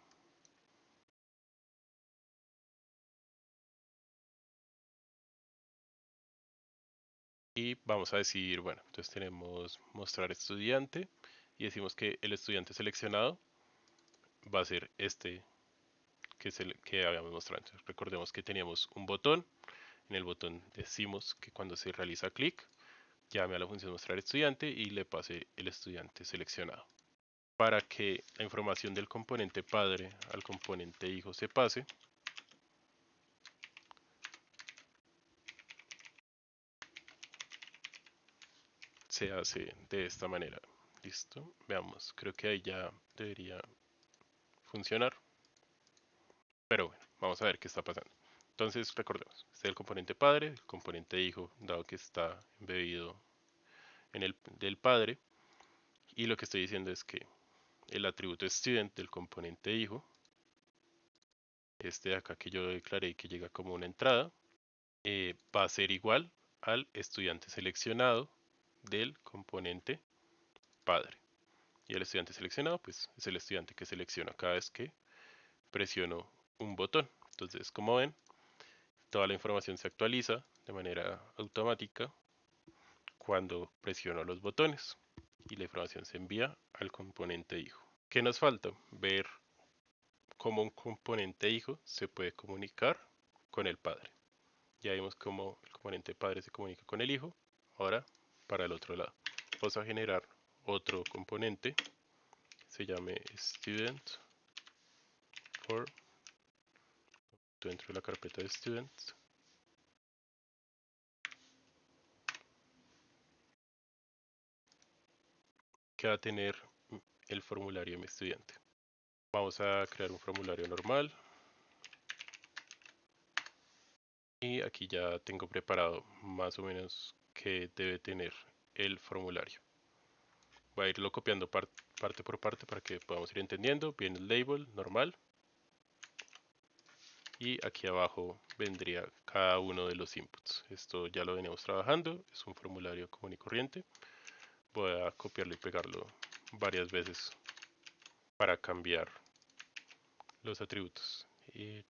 Y vamos a decir, bueno, entonces tenemos mostrar estudiante y decimos que el estudiante seleccionado va a ser este que habíamos mostrado. Entonces recordemos que teníamos un botón. En el botón decimos que cuando se realiza clic llame a la función mostrar estudiante y le pase el estudiante seleccionado. Para que la información del componente padre al componente hijo se pase, se hace de esta manera. Listo, veamos, creo que ahí ya debería funcionar. Pero bueno, vamos a ver qué está pasando. Entonces, recordemos, este es el componente padre, el componente hijo, dado que está embebido en el del padre. Y lo que estoy diciendo es que el atributo student del componente hijo, este de acá que yo declaré que llega como una entrada, va a ser igual al estudiante seleccionado del componente padre. Y el estudiante seleccionado, pues es el estudiante que selecciona cada vez que presiono un botón. Entonces, como ven, toda la información se actualiza de manera automática cuando presiono los botones y la información se envía al componente hijo. ¿Qué nos falta? Ver cómo un componente hijo se puede comunicar con el padre. Ya vimos cómo el componente padre se comunica con el hijo. Ahora, para el otro lado, vamos a generar otro componente, se llame student for, dentro de la carpeta de students, que va a tener el formulario de mi estudiante. Vamos a crear un formulario normal. Y aquí ya tengo preparado más o menos que debe tener el formulario. Voy a irlo copiando parte por parte para que podamos ir entendiendo. Viene el label normal. Y aquí abajo vendría cada uno de los inputs. Esto ya lo veníamos trabajando. Es un formulario común y corriente. Voy a copiarlo y pegarlo varias veces para cambiar los atributos. Y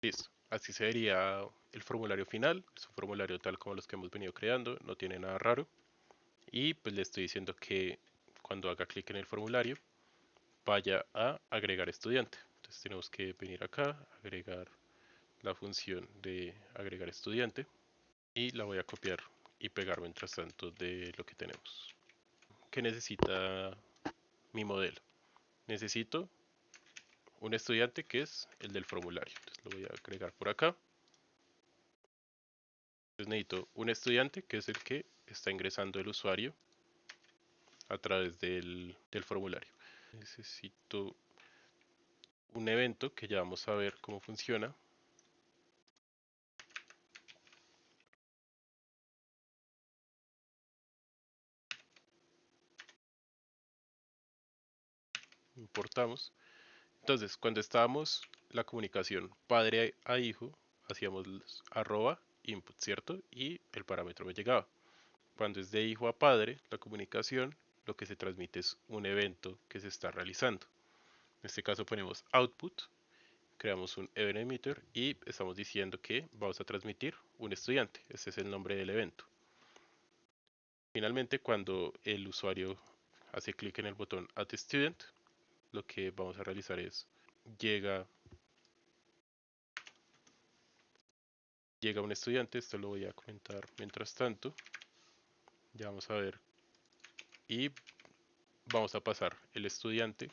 listo. Así sería el formulario final. Es un formulario tal como los que hemos venido creando. No tiene nada raro. Y pues le estoy diciendo que cuando haga clic en el formulario vaya a agregar estudiante. Entonces tenemos que venir acá, agregar la función de agregar estudiante y la voy a copiar y pegar mientras tanto de lo que tenemos. ¿Qué necesita mi modelo? Necesito un estudiante que es el del formulario. Entonces lo voy a agregar por acá. Entonces necesito un estudiante que es el que está ingresando el usuario a través del formulario. Necesito un evento que ya vamos a ver cómo funciona. Importamos. Entonces, cuando estábamos la comunicación padre a hijo, hacíamos arroba input, ¿cierto? Y el parámetro me llegaba. Cuando es de hijo a padre, la comunicación, lo que se transmite es un evento que se está realizando. En este caso ponemos output, creamos un event emitter y estamos diciendo que vamos a transmitir un estudiante. Este es el nombre del evento. Finalmente, cuando el usuario hace clic en el botón Add Student, lo que vamos a realizar es llega un estudiante, esto lo voy a comentar mientras tanto, ya vamos a ver, y vamos a pasar el estudiante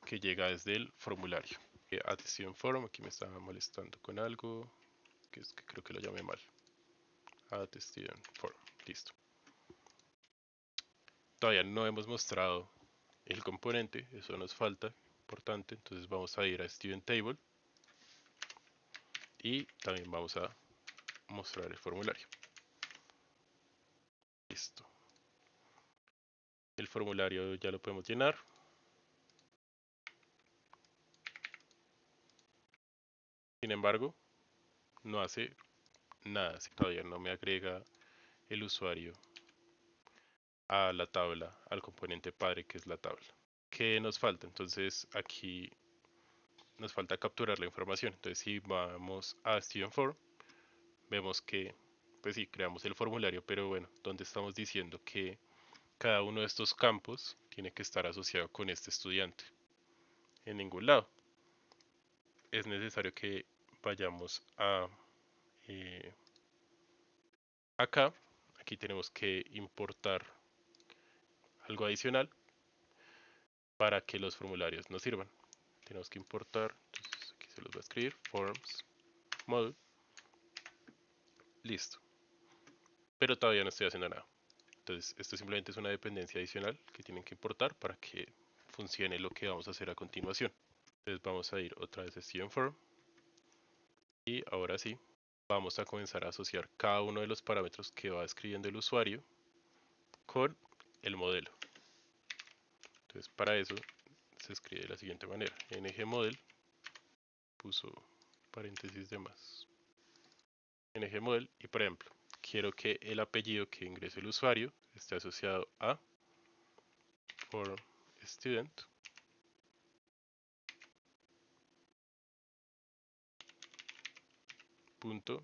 que llega desde el formulario. Add Student Form, aquí me estaba molestando con algo, que es que creo que lo llamé mal. Add Student Form, listo. Todavía no hemos mostrado el componente, eso nos falta, importante, entonces vamos a ir a Student Table y también vamos a mostrar el formulario. Listo. El formulario ya lo podemos llenar. Sin embargo, no hace nada, si todavía no me agrega el usuario a la tabla, al componente padre que es la tabla. ¿Qué nos falta? Entonces aquí nos falta capturar la información. Entonces si vamos a Student Form, vemos que, pues sí, creamos el formulario, pero bueno, donde estamos diciendo que cada uno de estos campos tiene que estar asociado con este estudiante. En ningún lado. Es necesario que vayamos a Eh, aquí tenemos que importar algo adicional para que los formularios nos sirvan. Tenemos que importar, entonces aquí se los voy a escribir, forms, module, listo. Pero todavía no estoy haciendo nada. Entonces esto simplemente es una dependencia adicional que tienen que importar para que funcione lo que vamos a hacer a continuación. Entonces vamos a ir otra vez a StudentForm y ahora sí, vamos a comenzar a asociar cada uno de los parámetros que va escribiendo el usuario con el modelo. Entonces para eso se escribe de la siguiente manera, ngModel, puso paréntesis de más, ngModel, y por ejemplo, quiero que el apellido que ingrese el usuario esté asociado a form_student punto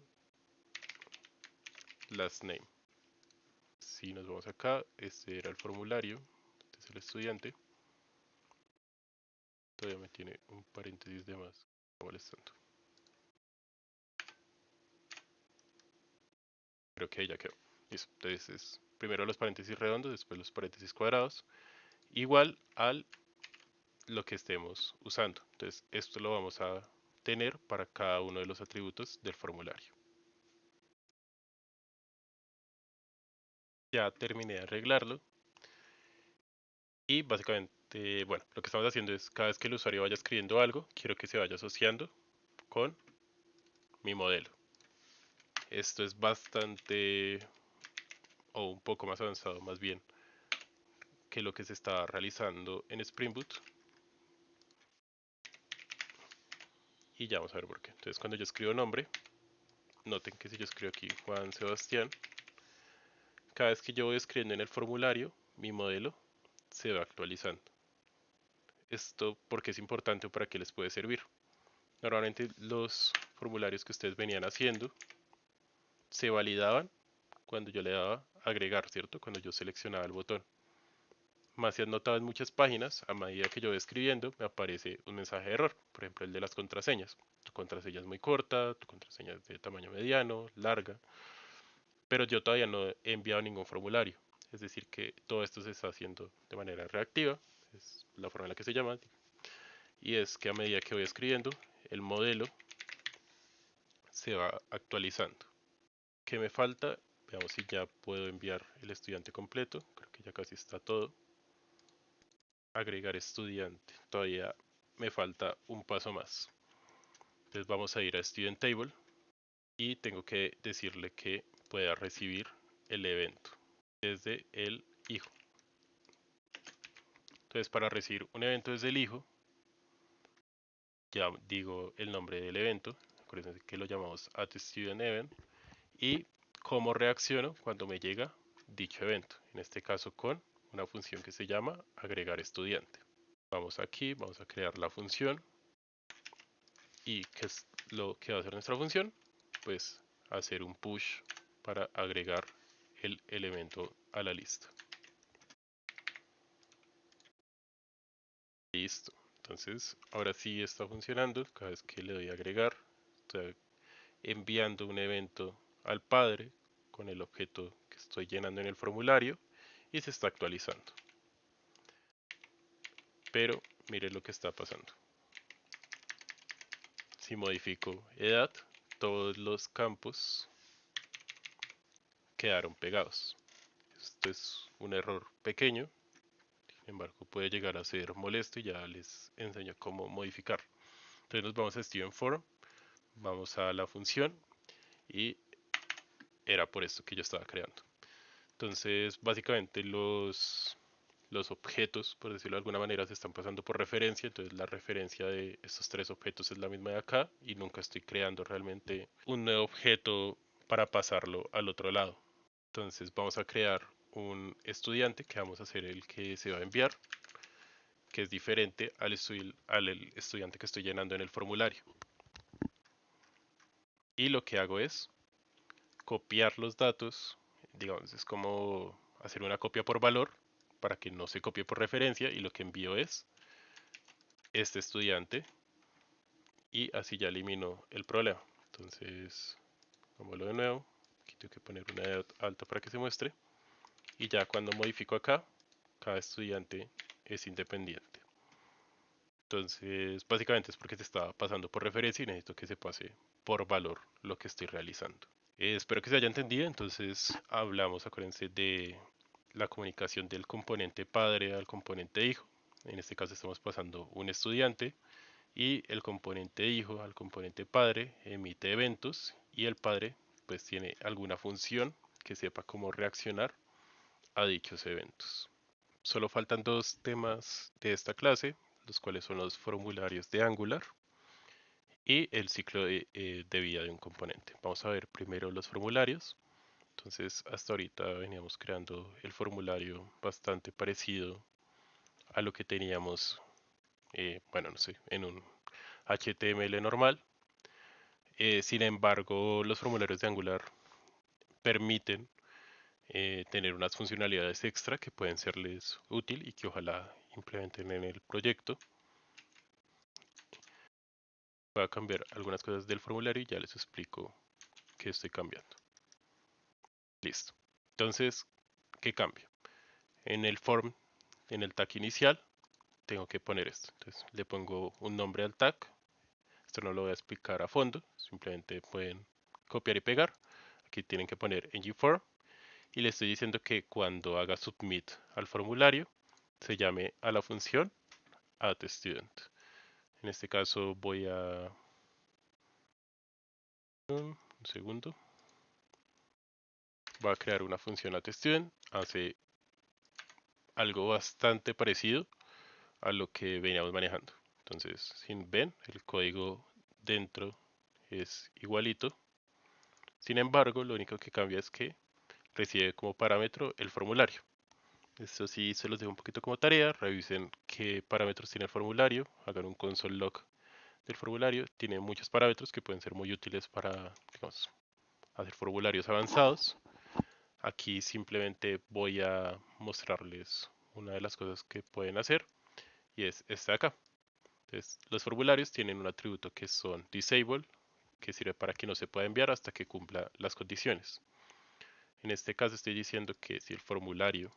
last name. Si nos vamos acá, este era el formulario, este es el estudiante. Todavía me tiene un paréntesis de más molestando. Creo que ya quedó. Listo. Entonces es primero los paréntesis redondos, después los paréntesis cuadrados, igual al lo que estemos usando. Entonces esto lo vamos a tener para cada uno de los atributos del formulario. Ya terminé de arreglarlo. Y básicamente, bueno, lo que estamos haciendo es cada vez que el usuario vaya escribiendo algo, quiero que se vaya asociando con mi modelo. Esto es bastante, o un poco más avanzado más bien, que lo que se está realizando en Spring Boot. Y ya vamos a ver por qué. Entonces cuando yo escribo nombre, noten que si yo escribo aquí Juan Sebastián, cada vez que yo voy escribiendo en el formulario, mi modelo se va actualizando. Esto porque es importante o para qué les puede servir. Normalmente los formularios que ustedes venían haciendo se validaban cuando yo le daba agregar, ¿cierto? Cuando yo seleccionaba el botón. Más si has notado en muchas páginas, a medida que yo voy escribiendo, me aparece un mensaje de error. Por ejemplo, el de las contraseñas. Tu contraseña es muy corta, tu contraseña es de tamaño mediano, larga. Pero yo todavía no he enviado ningún formulario. Es decir, que todo esto se está haciendo de manera reactiva. Es la forma en la que se llama. Y es que a medida que voy escribiendo, el modelo se va actualizando. ¿Qué me falta? Veamos si ya puedo enviar el estudiante completo. Creo que ya casi está todo. Agregar estudiante. Todavía me falta un paso más. Entonces vamos a ir a Student Table y tengo que decirle que pueda recibir el evento desde el hijo. Entonces para recibir un evento desde el hijo, ya digo el nombre del evento. Acuérdense que lo llamamos @studentEvent y cómo reacciono cuando me llega dicho evento. En este caso con una función que se llama agregar estudiante. Vamos aquí, vamos a crear la función. ¿Y qué es lo que va a hacer nuestra función? Pues hacer un push para agregar el elemento a la lista. Listo. Entonces, ahora sí está funcionando. Cada vez que le doy a agregar, estoy enviando un evento al padre con el objeto que estoy llenando en el formulario y se está actualizando. Pero mire lo que está pasando. Si modifico edad, todos los campos quedaron pegados. Esto es un error pequeño, sin embargo puede llegar a ser molesto y ya les enseño cómo modificar. Entonces nos vamos a StudentForm, vamos a la función y era por esto que yo estaba creando. Entonces básicamente los objetos, por decirlo de alguna manera, se están pasando por referencia, entonces la referencia de estos tres objetos es la misma de acá y nunca estoy creando realmente un nuevo objeto para pasarlo al otro lado. Entonces vamos a crear un estudiante que vamos a hacer el que se va a enviar, que es diferente al estudiante que estoy llenando en el formulario. Y lo que hago es copiar los datos, digamos, es como hacer una copia por valor para que no se copie por referencia y lo que envío es este estudiante y así ya elimino el problema. Entonces Hagámoslo de nuevo. Aquí tengo que poner una edad alta para que se muestre. Y ya cuando modifico acá, cada estudiante es independiente. Entonces, básicamente es porque se está pasando por referencia y necesito que se pase por valor lo que estoy realizando. Espero que se haya entendido. Entonces, hablamos, acuérdense, de la comunicación del componente padre al componente hijo. En este caso estamos pasando un estudiante y el componente hijo al componente padre emite eventos y el padre pues tiene alguna función que sepa cómo reaccionar a dichos eventos. Solo faltan dos temas de esta clase, los cuales son los formularios de Angular y el ciclo de vida de un componente. Vamos a ver primero los formularios. Entonces, hasta ahorita veníamos creando el formulario bastante parecido a lo que teníamos, bueno, no sé, en un HTML normal. Sin embargo, los formularios de Angular permiten tener unas funcionalidades extra que pueden serles útil y que ojalá implementen en el proyecto. Voy a cambiar algunas cosas del formulario y ya les explico qué estoy cambiando. Listo. Entonces, ¿qué cambio? En el form, en el tag inicial, tengo que poner esto. Entonces, le pongo un nombre al tag. Esto no lo voy a explicar a fondo, simplemente pueden copiar y pegar. Aquí tienen que poner ngForm y le estoy diciendo que cuando haga submit al formulario se llame a la función addStudent. En este caso voy a un segundo. Voy a crear una función addStudent. Hace algo bastante parecido a lo que veníamos manejando. Entonces, si ven, el código dentro es igualito. Sin embargo, lo único que cambia es que recibe como parámetro el formulario. Esto sí se los dejo un poquito como tarea. Revisen qué parámetros tiene el formulario. Hagan un console log del formulario. Tiene muchos parámetros que pueden ser muy útiles para, digamos, hacer formularios avanzados. Aquí simplemente voy a mostrarles una de las cosas que pueden hacer y es esta de acá. Entonces, los formularios tienen un atributo que son disable, que sirve para que no se pueda enviar hasta que cumpla las condiciones. En este caso estoy diciendo que si el formulario,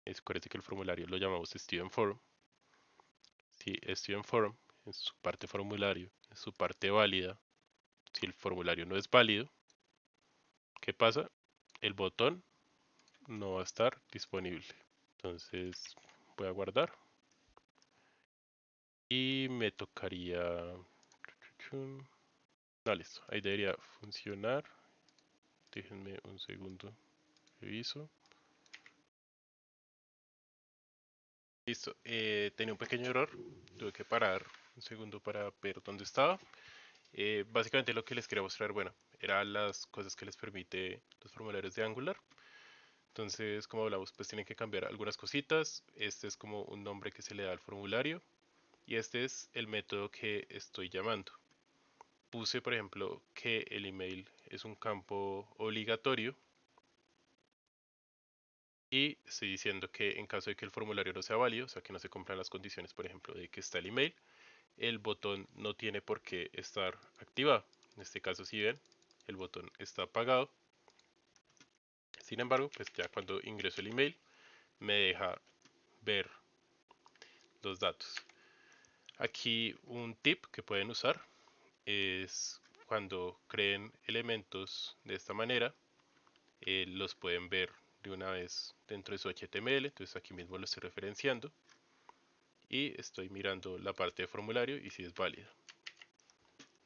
acuérdense que el formulario lo llamamos student form, si student form en su parte formulario, en su parte válida, si el formulario no es válido, ¿qué pasa? El botón no va a estar disponible. Entonces voy a guardar y me tocaría... No, listo, ahí debería funcionar. Déjenme un segundo, reviso. Listo, tenía un pequeño error, tuve que parar un segundo para ver dónde estaba. Básicamente lo que les quería mostrar, bueno, eran las cosas que les permite los formularios de Angular. Entonces, como hablamos, pues tienen que cambiar algunas cositas. Este es como un nombre que se le da al formulario y este es el método que estoy llamando. Puse, por ejemplo, que el email es un campo obligatorio y estoy diciendo que en caso de que el formulario no sea válido, o sea que no se cumplan las condiciones, por ejemplo, de que está el email, el botón no tiene por qué estar activado. En este caso, si ven, el botón está apagado. Sin embargo, pues ya cuando ingreso el email, me deja ver los datos. Aquí un tip que pueden usar es cuando creen elementos de esta manera, los pueden ver de una vez dentro de su HTML. Entonces aquí mismo lo estoy referenciando y estoy mirando la parte de formulario y si es válido.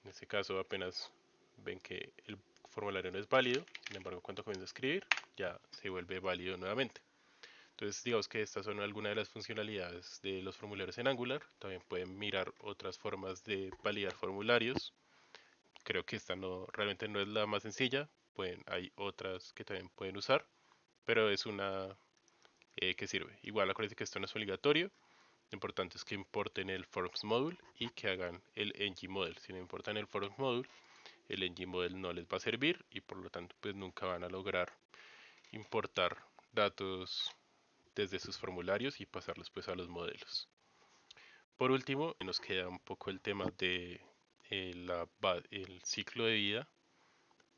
En este caso apenas ven que el formulario no es válido, sin embargo cuando comienzo a escribir ya se vuelve válido nuevamente. Entonces digamos que estas son algunas de las funcionalidades de los formularios en Angular. También pueden mirar otras formas de validar formularios. Creo que esta no, realmente no es la más sencilla. Hay otras que también pueden usar, pero es una que sirve. Igual acuérdense que esto no es obligatorio. Lo importante es que importen el Forms Module y que hagan el ngModel. Si no importan el Forms Module, el ngModel no les va a servir y por lo tanto pues nunca van a lograr importar datos desde sus formularios y pasarlos pues a los modelos. Por último, nos queda un poco el tema de el ciclo de vida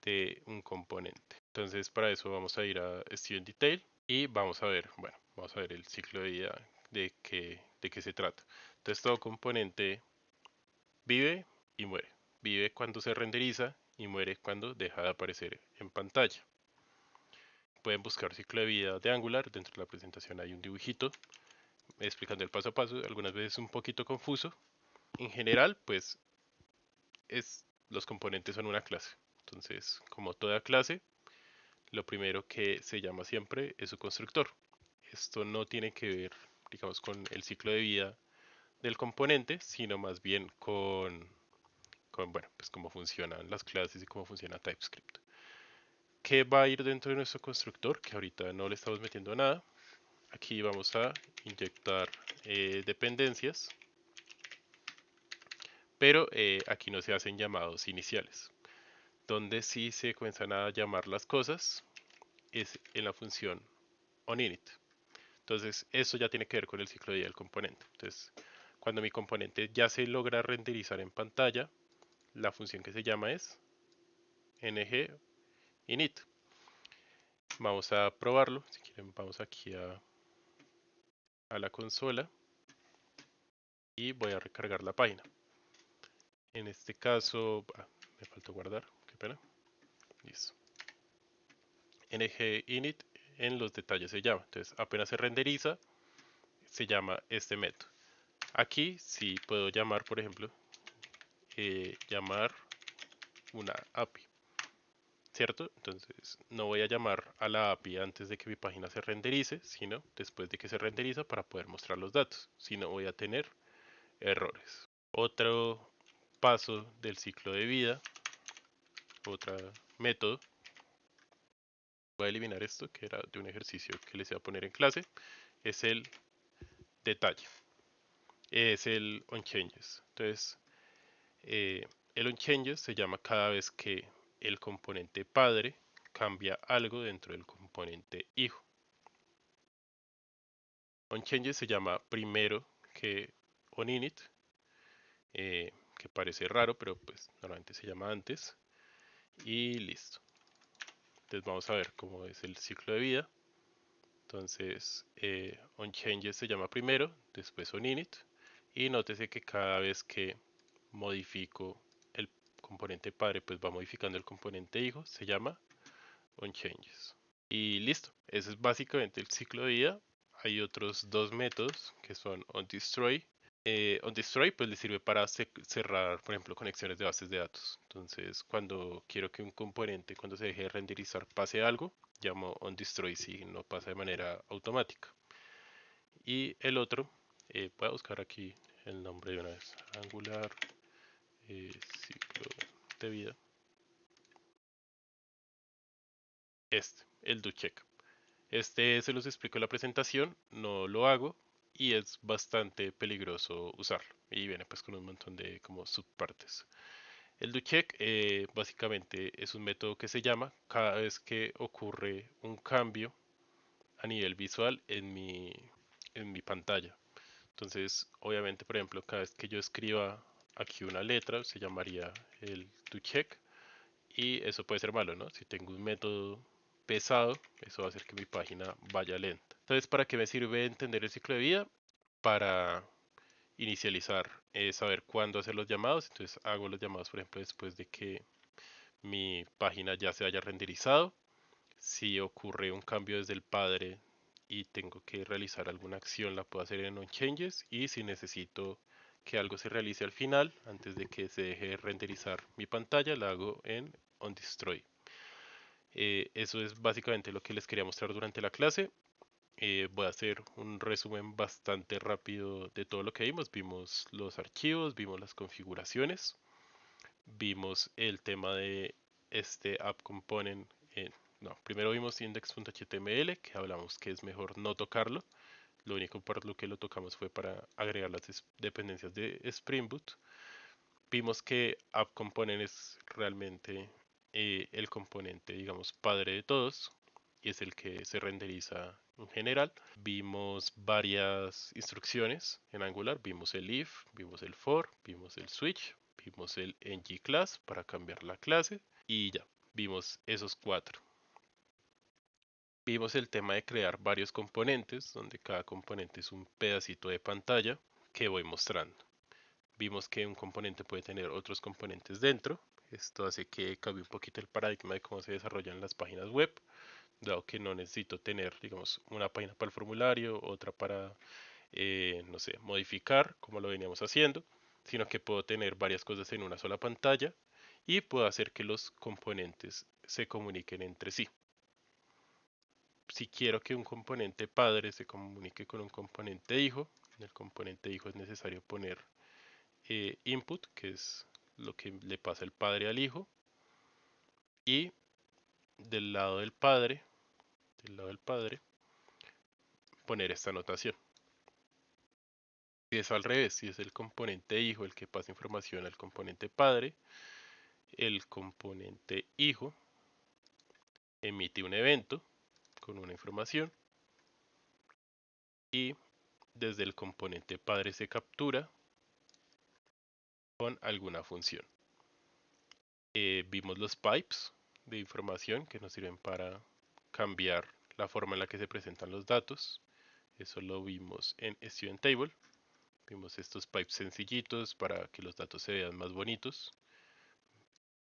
de un componente. Entonces para eso vamos a ir a Student Detail y vamos a ver, bueno, vamos a ver el ciclo de vida de qué se trata. Entonces todo componente vive y muere. Vive cuando se renderiza y muere cuando deja de aparecer en pantalla. Pueden buscar ciclo de vida de Angular. Dentro de la presentación hay un dibujito explicando el paso a paso. Algunas veces un poquito confuso. En general, pues los componentes son una clase. Entonces, como toda clase, lo primero que se llama siempre es su constructor. Esto no tiene que ver, digamos, con el ciclo de vida del componente, sino más bien con bueno, pues cómo funcionan las clases y cómo funciona TypeScript. ¿Qué va a ir dentro de nuestro constructor? Que ahorita no le estamos metiendo nada. Aquí vamos a inyectar dependencias, pero aquí no se hacen llamados iniciales. Donde sí se comienzan a llamar las cosas es en la función onInit. Entonces, eso ya tiene que ver con el ciclo de vida del componente. Entonces, cuando mi componente ya se logra renderizar en pantalla, la función que se llama es ngInit. Vamos a probarlo. Si quieren, vamos aquí a la consola y voy a recargar la página. En este caso, me faltó guardar, qué pena. Listo. ngInit en los detalles se llama. Entonces, apenas se renderiza, se llama este método. Aquí sí puedo llamar, por ejemplo, llamar una API, ¿cierto? Entonces no voy a llamar a la API antes de que mi página se renderice, sino después de que se renderiza para poder mostrar los datos. Si no, voy a tener errores. Otro paso del ciclo de vida, otro método. Voy a eliminar esto que era de un ejercicio que les iba a poner en clase. Es el detalle. Es el onChanges. Entonces, el onChanges se llama cada vez que el componente padre cambia algo dentro del componente hijo. OnChanges se llama primero que onInit, que parece raro, pero pues normalmente se llama antes. Y listo. Entonces vamos a ver cómo es el ciclo de vida. Entonces, onChanges se llama primero, después onInit. Y nótese que cada vez que modifico el componente padre, pues va modificando el componente hijo, se llama onChanges. Y listo, ese es básicamente el ciclo de vida. Hay otros dos métodos que son onDestroy. OnDestroy pues le sirve para cerrar, por ejemplo, conexiones de bases de datos. Entonces, cuando quiero que un componente, cuando se deje de renderizar, pase algo, llamo onDestroy si no pasa de manera automática. Y el otro, voy a buscar aquí el nombre de una vez, Angular ciclo de vida. El doCheck. Este se los explico en la presentación, no lo hago y es bastante peligroso usarlo. Y viene pues con un montón de como subpartes. El doCheck básicamente es un método que se llama cada vez que ocurre un cambio a nivel visual en mi pantalla. Entonces, obviamente, por ejemplo, cada vez que yo escriba aquí una letra, se llamaría el doCheck. Y eso puede ser malo, ¿no? Si tengo un método pesado, eso va a hacer que mi página vaya lenta. Entonces, ¿para qué me sirve entender el ciclo de vida? Para inicializar, saber cuándo hacer los llamados. Entonces, hago los llamados, por ejemplo, después de que mi página ya se haya renderizado. Si ocurre un cambio desde el padre y tengo que realizar alguna acción, la puedo hacer en onChanges. Y si necesito que algo se realice al final, antes de que se deje de renderizar mi pantalla, la hago en onDestroy. Eso es básicamente lo que les quería mostrar durante la clase. Voy a hacer un resumen bastante rápido de todo lo que vimos. Vimos los archivos, vimos las configuraciones, vimos el tema de este app component. No, primero vimos index.html, que hablamos que es mejor no tocarlo. Lo único por lo que lo tocamos fue para agregar las dependencias de Spring Boot. Vimos que app component es realmente el componente, digamos, padre de todos y es el que se renderiza en general. Vimos varias instrucciones en Angular, vimos el if, vimos el for, vimos el switch, vimos el ngClass para cambiar la clase y ya. vimos esos cuatro. Vimos el tema de crear varios componentes, donde cada componente es un pedacito de pantalla que voy mostrando. Vimos que un componente puede tener otros componentes dentro. Esto hace que cambie un poquito el paradigma de cómo se desarrollan las páginas web, dado que no necesito tener, digamos, una página para el formulario, otra para, no sé, modificar, como lo veníamos haciendo, sino que puedo tener varias cosas en una sola pantalla y puedo hacer que los componentes se comuniquen entre sí. Si quiero que un componente padre se comunique con un componente hijo, en el componente hijo es necesario poner input, que es lo que le pasa el padre al hijo, y del lado del lado del padre, poner esta notación. Si es al revés, si es el componente hijo el que pasa información al componente padre, el componente hijo emite un evento con una información y desde el componente padre se captura con alguna función. Vimos los pipes de información que nos sirven para cambiar la forma en la que se presentan los datos. Eso lo vimos en Student Table. Vimos estos pipes sencillitos para que los datos se vean más bonitos.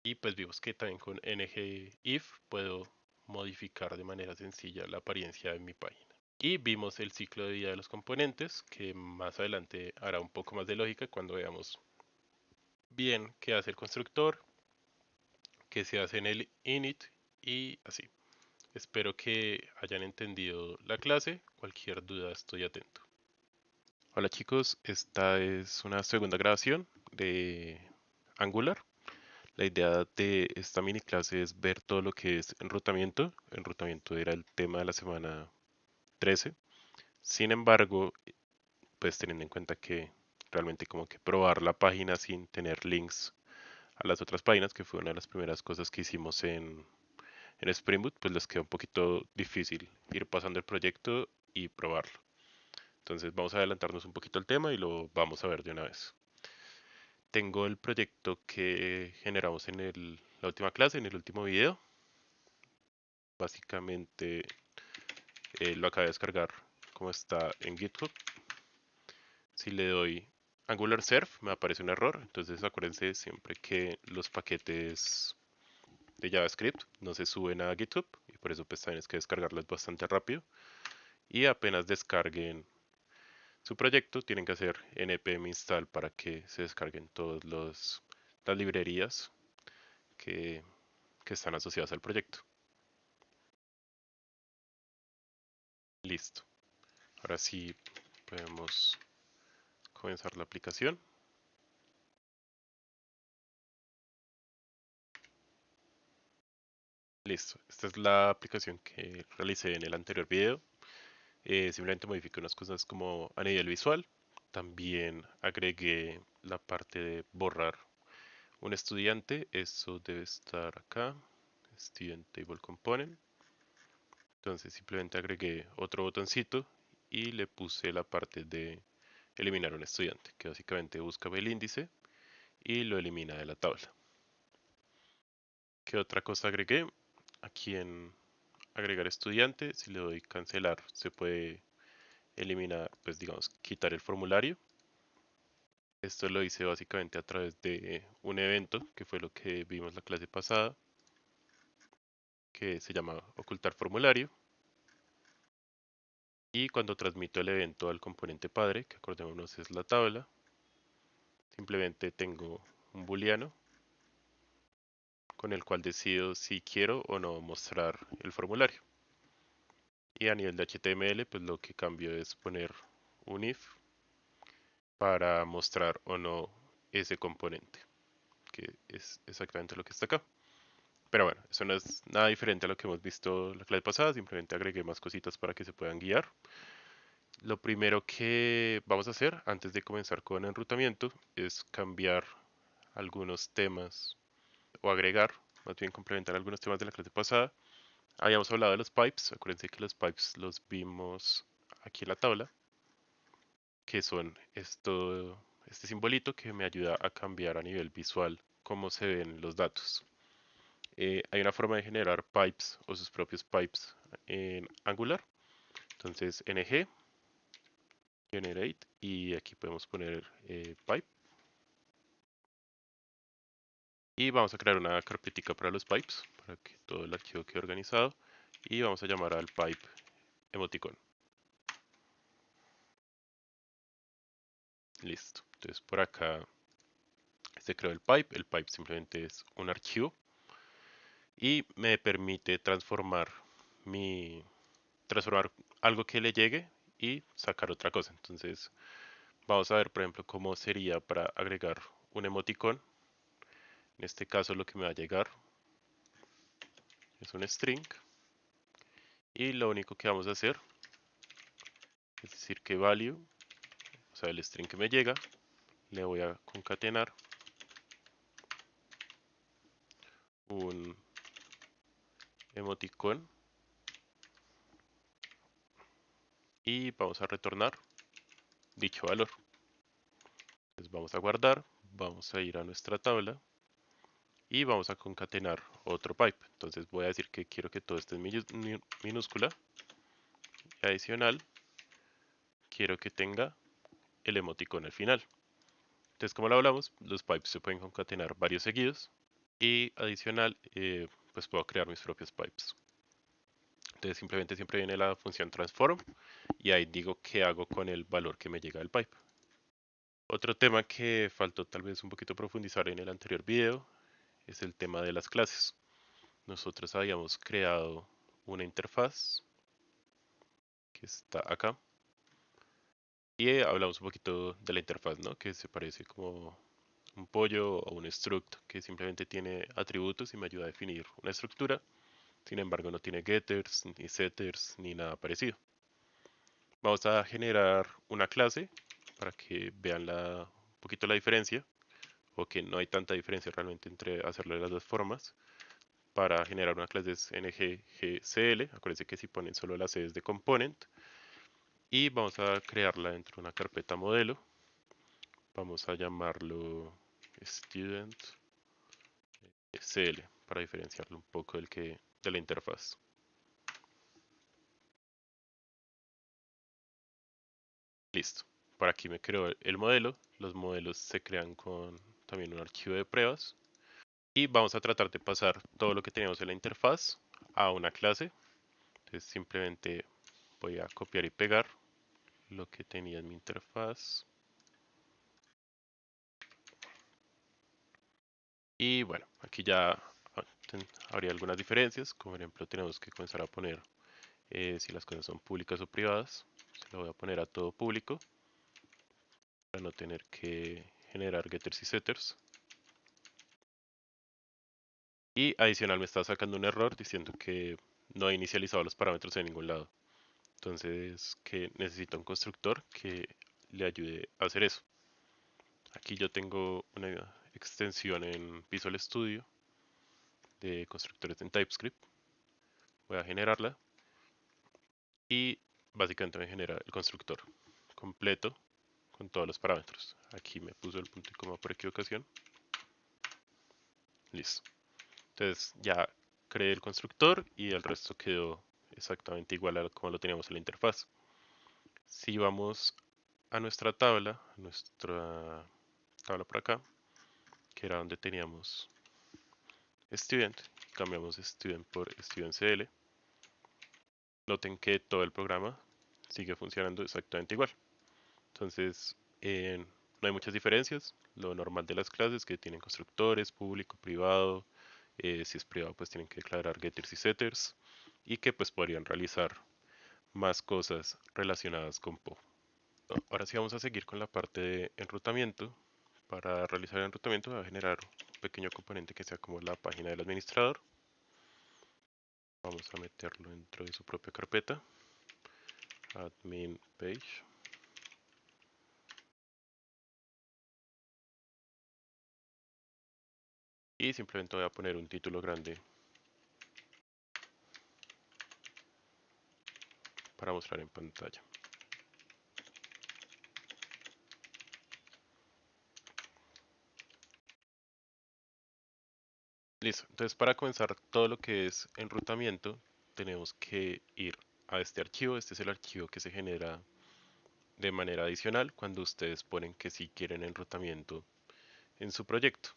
Y pues vimos que también con ngIf puedo modificar de manera sencilla la apariencia de mi página. Y vimos el ciclo de vida de los componentes, que más adelante hará un poco más de lógica cuando veamos bien qué hace el constructor, qué se hace en el init y así. Espero que hayan entendido la clase. Cualquier duda estoy atento. Hola chicos, esta es una segunda grabación de Angular. La idea de esta mini clase es ver todo lo que es enrutamiento. Enrutamiento era el tema de la semana 13. Sin embargo, pues teniendo en cuenta que realmente como que probar la página sin tener links a las otras páginas, que fue una de las primeras cosas que hicimos en Spring Boot, pues les queda un poquito difícil ir pasando el proyecto y probarlo. Entonces vamos a adelantarnos un poquito al tema y lo vamos a ver de una vez. Tengo el proyecto que generamos en la última clase, en el último video. Básicamente lo acabé de descargar como está en GitHub. Si le doy Angular Surf me aparece un error. Entonces acuérdense siempre que los paquetes de JavaScript no se suben a GitHub y por eso pues también es que descargarlos bastante rápido. Y apenas descarguen su proyecto tienen que hacer npm install para que se descarguen todas las librerías que, que están asociadas al proyecto. Listo. Ahora sí podemos comenzar la aplicación. Listo. Esta es la aplicación que realicé en el anterior video. Simplemente modifiqué unas cosas como a nivel visual. También agregué la parte de borrar un estudiante. Eso debe estar acá. Student Table Component. Entonces simplemente agregué otro botoncito y le puse la parte de eliminar un estudiante, que básicamente busca el índice y lo elimina de la tabla. ¿Qué otra cosa agregué? Aquí en agregar estudiante, si le doy cancelar, se puede eliminar, pues digamos, quitar el formulario. Esto lo hice básicamente a través de un evento, que fue lo que vimos la clase pasada, que se llama ocultar formulario. Y cuando transmito el evento al componente padre, que acordémonos es la tabla, simplemente tengo un booleano con el cual decido si quiero o no mostrar el formulario. Y a nivel de HTML, pues lo que cambio es poner un if para mostrar o no ese componente, que es exactamente lo que está acá. Pero bueno, eso no es nada diferente a lo que hemos visto la clase pasada, simplemente agregué más cositas para que se puedan guiar. Lo primero que vamos a hacer antes de comenzar con enrutamiento es cambiar algunos temas o agregar, más bien complementar algunos temas de la clase pasada. Habíamos hablado de los pipes, acuérdense que los pipes los vimos aquí en la tabla, que son este simbolito que me ayuda a cambiar a nivel visual cómo se ven los datos. hay una forma de generar pipes o sus propios pipes en Angular. Entonces ng generate y aquí podemos poner pipe. Y vamos a crear una carpetica para los pipes, para que todo el archivo quede organizado. Y vamos a llamar al pipe emoticon. Listo. Entonces por acá se creó el pipe. El pipe simplemente es un archivo. Y me permite transformar algo que le llegue y sacar otra cosa. Entonces vamos a ver, por ejemplo, cómo sería para agregar un emoticón. En este caso lo que me va a llegar es un string. Y lo único que vamos a hacer es decir que value, o sea, el string que me llega, le voy a concatenar un emoticón y vamos a retornar dicho valor. Entonces vamos a guardar, vamos a ir a nuestra tabla y vamos a concatenar otro pipe. Entonces voy a decir que quiero que todo esté en minúscula y adicional quiero que tenga el emoticón al final. Entonces como lo hablamos, los pipes se pueden concatenar varios seguidos y adicional pues puedo crear mis propios pipes. Entonces simplemente siempre viene la función transform y ahí digo qué hago con el valor que me llega del pipe. Otro tema que faltó tal vez un poquito profundizar en el anterior video es el tema de las clases. Nosotros habíamos creado una interfaz que está acá y hablamos un poquito de la interfaz, ¿no? Que se parece como un pollo o un struct que simplemente tiene atributos y me ayuda a definir una estructura. Sin embargo, no tiene getters, ni setters, ni nada parecido. Vamos a generar una clase para que vean un poquito la diferencia, o que no hay tanta diferencia realmente entre hacerlo de las dos formas. Para generar una clase es ngCL, acuérdense que si ponen solo la C es de component, y vamos a crearla dentro de una carpeta modelo. Vamos a llamarlo student CL para diferenciarlo un poco de la interfaz. Listo. Por aquí me creo el modelo. Los modelos se crean con también un archivo de pruebas. Y vamos a tratar de pasar todo lo que teníamos en la interfaz a una clase. Entonces simplemente voy a copiar y pegar lo que tenía en mi interfaz. Y bueno, aquí ya habría algunas diferencias. Como por ejemplo tenemos que comenzar a poner si las cosas son públicas o privadas. Se lo voy a poner a todo público para no tener que generar getters y setters. Y adicional me está sacando un error diciendo que no he inicializado los parámetros en ningún lado. Entonces que necesita un constructor que le ayude a hacer eso. Aquí yo tengo una extensión en Visual Studio de constructores en TypeScript. Voy a generarla y básicamente me genera el constructor completo con todos los parámetros. Aquí me puso el punto y coma por equivocación. Listo. Entonces ya creé el constructor y el resto quedó exactamente igual a como lo teníamos en la interfaz. Si vamos a nuestra tabla por acá, que era donde teníamos student, cambiamos student por studentcl, noten que todo el programa sigue funcionando exactamente igual. Entonces, no hay muchas diferencias. Lo normal de las clases que tienen constructores, público, privado. Si es privado, pues tienen que declarar getters y setters. Y que pues podrían realizar más cosas relacionadas con PO. Ahora sí vamos a seguir con la parte de enrutamiento. Para realizar el enrutamiento va a generar un pequeño componente que sea como la página del administrador. Vamos a meterlo dentro de su propia carpeta. Admin page. Y simplemente voy a poner un título grande para mostrar en pantalla. Listo. Entonces, para comenzar todo lo que es enrutamiento, tenemos que ir a este archivo. Este es el archivo que se genera de manera adicional cuando ustedes ponen que sí quieren enrutamiento en su proyecto.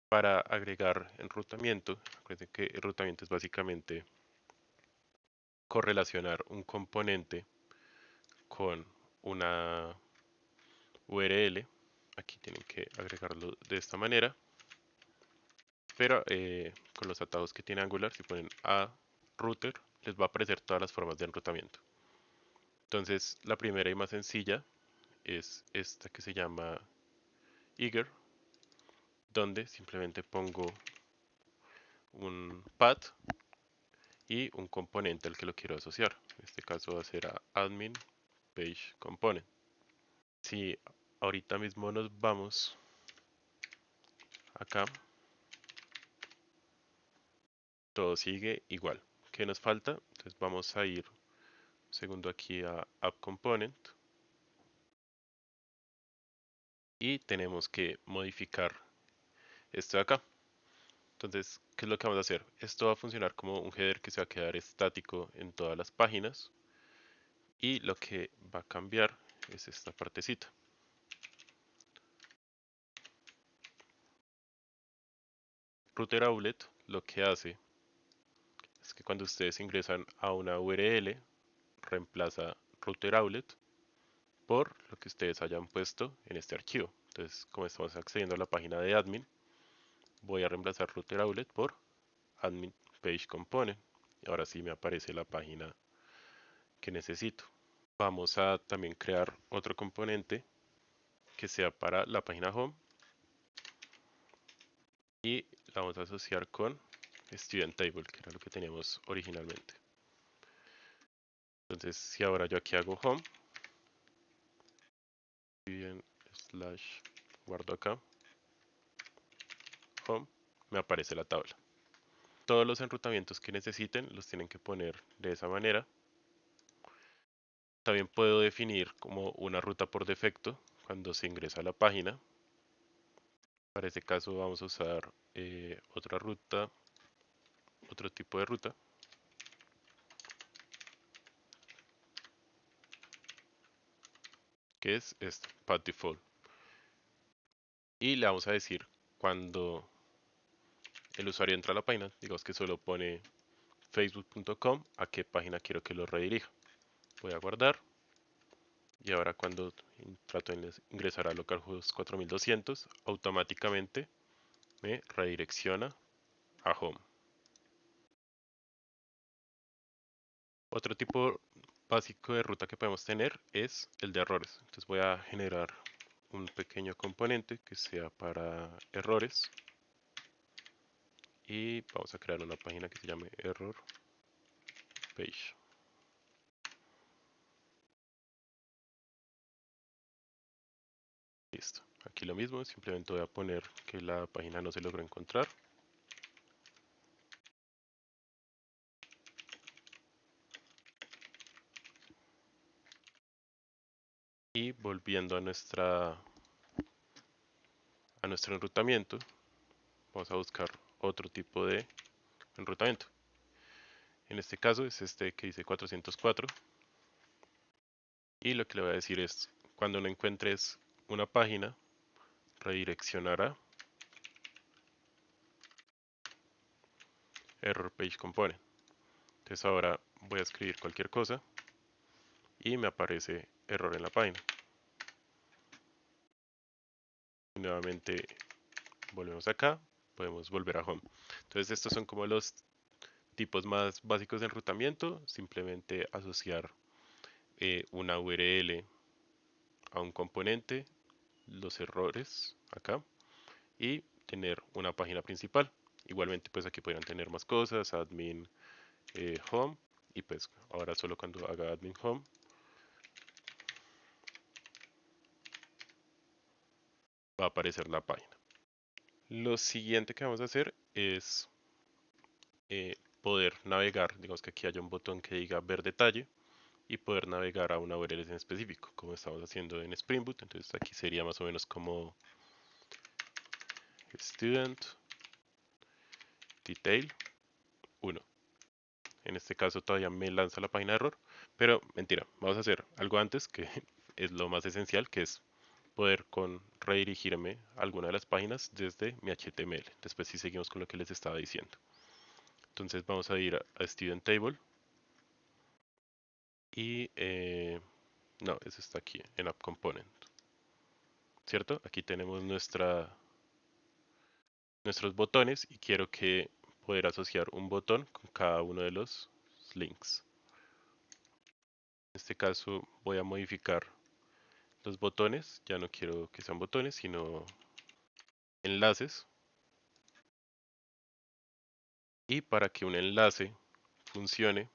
Para agregar enrutamiento, recuerden que enrutamiento es básicamente correlacionar un componente con una URL. Aquí tienen que agregarlo de esta manera. Pero con los atados que tiene Angular, si ponen a router, les va a aparecer todas las formas de enrutamiento. Entonces, la primera y más sencilla es esta que se llama Eager, donde simplemente pongo un path y un componente al que lo quiero asociar. En este caso va a ser a admin page component. Si ahorita mismo nos vamos acá, todo sigue igual. ¿Qué nos falta? Entonces vamos a ir un segundo aquí a app component y tenemos que modificar esto de acá. Entonces, ¿qué es lo que vamos a hacer? Esto va a funcionar como un header que se va a quedar estático en todas las páginas y lo que va a cambiar es esta partecita. Router Outlet lo que hace es que cuando ustedes ingresan a una URL, reemplaza Router Outlet por lo que ustedes hayan puesto en este archivo. Entonces, como estamos accediendo a la página de admin, voy a reemplazar Router Outlet por admin page component. Y ahora sí me aparece la página que necesito. Vamos a también crear otro componente que sea para la página home y la vamos a asociar con student table, que era lo que teníamos originalmente. Entonces, si ahora yo aquí hago home, bien, slash, guardo acá, home, me aparece la tabla. Todos los enrutamientos que necesiten los tienen que poner de esa manera. También puedo definir como una ruta por defecto cuando se ingresa a la página. Para este caso vamos a usar otra ruta, otro tipo de ruta. Que es esto, path default. Y le vamos a decir cuando el usuario entra a la página, digamos que solo pone facebook.com, a qué página quiero que lo redirija. Voy a guardar. Y ahora cuando trato de ingresar a localhost 4200, automáticamente me redirecciona a home. Otro tipo básico de ruta que podemos tener es el de errores. Entonces voy a generar un pequeño componente que sea para errores. Y vamos a crear una página que se llame error page. Listo. Aquí lo mismo, simplemente voy a poner que la página no se logró encontrar. Y volviendo a nuestro enrutamiento, vamos a buscar otro tipo de enrutamiento. En este caso es este que dice 404. Y lo que le voy a decir es, cuando no encuentres una página, redireccionará error page component. Entonces ahora voy a escribir cualquier cosa y me aparece error en la página. Y nuevamente volvemos acá, podemos volver a home. Entonces estos son como los tipos más básicos de enrutamiento, simplemente asociar una URL a un componente, los errores acá y tener una página principal. Igualmente pues aquí podrían tener más cosas, admin home y pues ahora solo cuando haga admin home va a aparecer la página. Lo siguiente que vamos a hacer es poder navegar, digamos que aquí haya un botón que diga ver detalle y poder navegar a una URL en específico, como estamos haciendo en Spring Boot. Entonces aquí sería más o menos como student detail 1. En este caso todavía me lanza la página de error, pero mentira, vamos a hacer algo antes que es lo más esencial, que es poder redirigirme a alguna de las páginas desde mi HTML. Después sí seguimos con lo que les estaba diciendo. Entonces vamos a ir a Student Table y no, eso está aquí en App Component, ¿cierto? Aquí tenemos nuestros botones y quiero poder asociar un botón con cada uno de los links. En este caso voy a modificar los botones, ya no quiero que sean botones, sino enlaces. Y para que un enlace funcione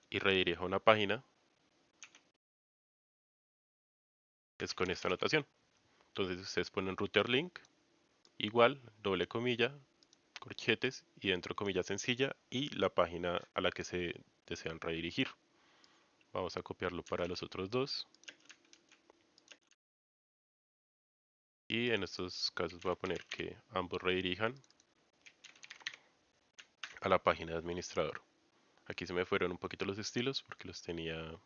y redirija a una página, es con esta anotación. Entonces ustedes ponen router link, igual, doble comilla, corchetes y dentro comilla sencilla y la página a la que se desean redirigir. Vamos a copiarlo para los otros dos. Y en estos casos voy a poner que ambos redirijan a la página de administrador. Aquí se me fueron un poquito los estilos porque los tenía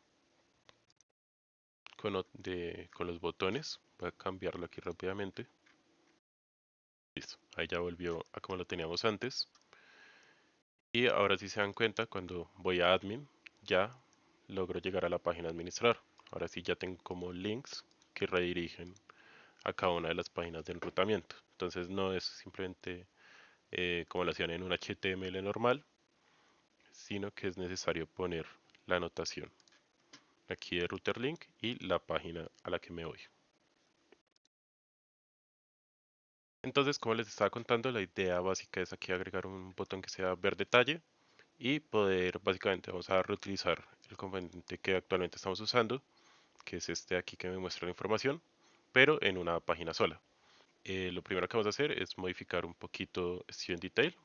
con los botones. Voy a cambiarlo aquí rápidamente. Listo, ahí ya volvió a como lo teníamos antes. Y ahora si se dan cuenta, cuando voy a admin, ya logro llegar a la página administrador. Ahora sí ya tengo como links que redirigen a cada una de las páginas de enrutamiento. Entonces no es simplemente como lo hacían en un HTML normal, sino que es necesario poner la anotación aquí de router link y la página a la que me voy. Entonces, como les estaba contando, la idea básica es aquí agregar un botón que sea ver detalle y poder, básicamente, vamos a reutilizar el componente que actualmente estamos usando, que es este aquí que me muestra la información, pero en una página sola. Lo primero que vamos a hacer es modificar un poquito Student Detail.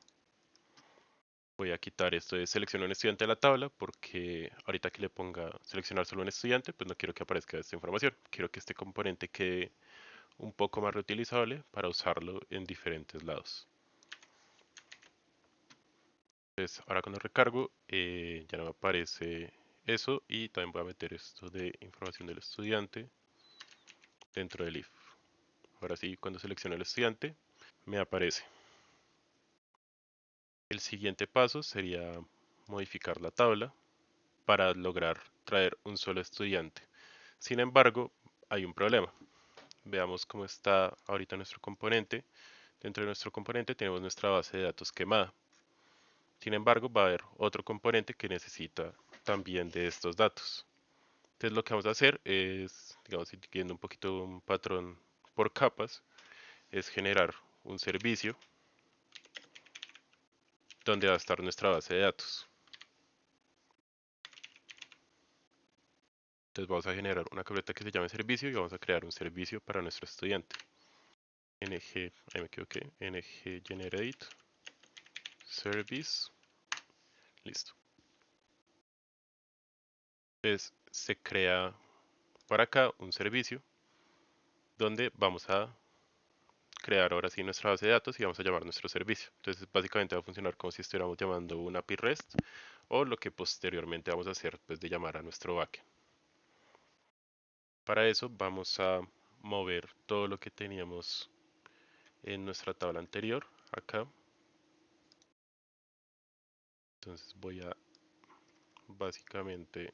Voy a quitar esto de seleccionar un estudiante de la tabla porque ahorita que le ponga seleccionar solo un estudiante, pues no quiero que aparezca esta información. Quiero que este componente quede un poco más reutilizable para usarlo en diferentes lados. Entonces ahora cuando recargo ya no me aparece eso y también voy a meter esto de información del estudiante dentro del if. Ahora sí, cuando selecciono el estudiante me aparece. El siguiente paso sería modificar la tabla para lograr traer un solo estudiante. Sin embargo, hay un problema. Veamos cómo está ahorita nuestro componente. Dentro de nuestro componente tenemos nuestra base de datos quemada. Sin embargo, va a haber otro componente que necesita también de estos datos. Entonces lo que vamos a hacer es, digamos, siguiendo un poquito un patrón por capas, es generar un servicio donde va a estar nuestra base de datos. Entonces vamos a generar una carpeta que se llame servicio y vamos a crear un servicio para nuestro estudiante. Ahí me equivoqué, ng generate service, listo. Entonces se crea para acá un servicio donde vamos a crear ahora sí nuestra base de datos y vamos a llamar nuestro servicio. Entonces básicamente va a funcionar como si estuviéramos llamando un API REST o lo que posteriormente vamos a hacer pues de llamar a nuestro backend. Para eso vamos a mover todo lo que teníamos en nuestra tabla anterior acá. Entonces voy a básicamente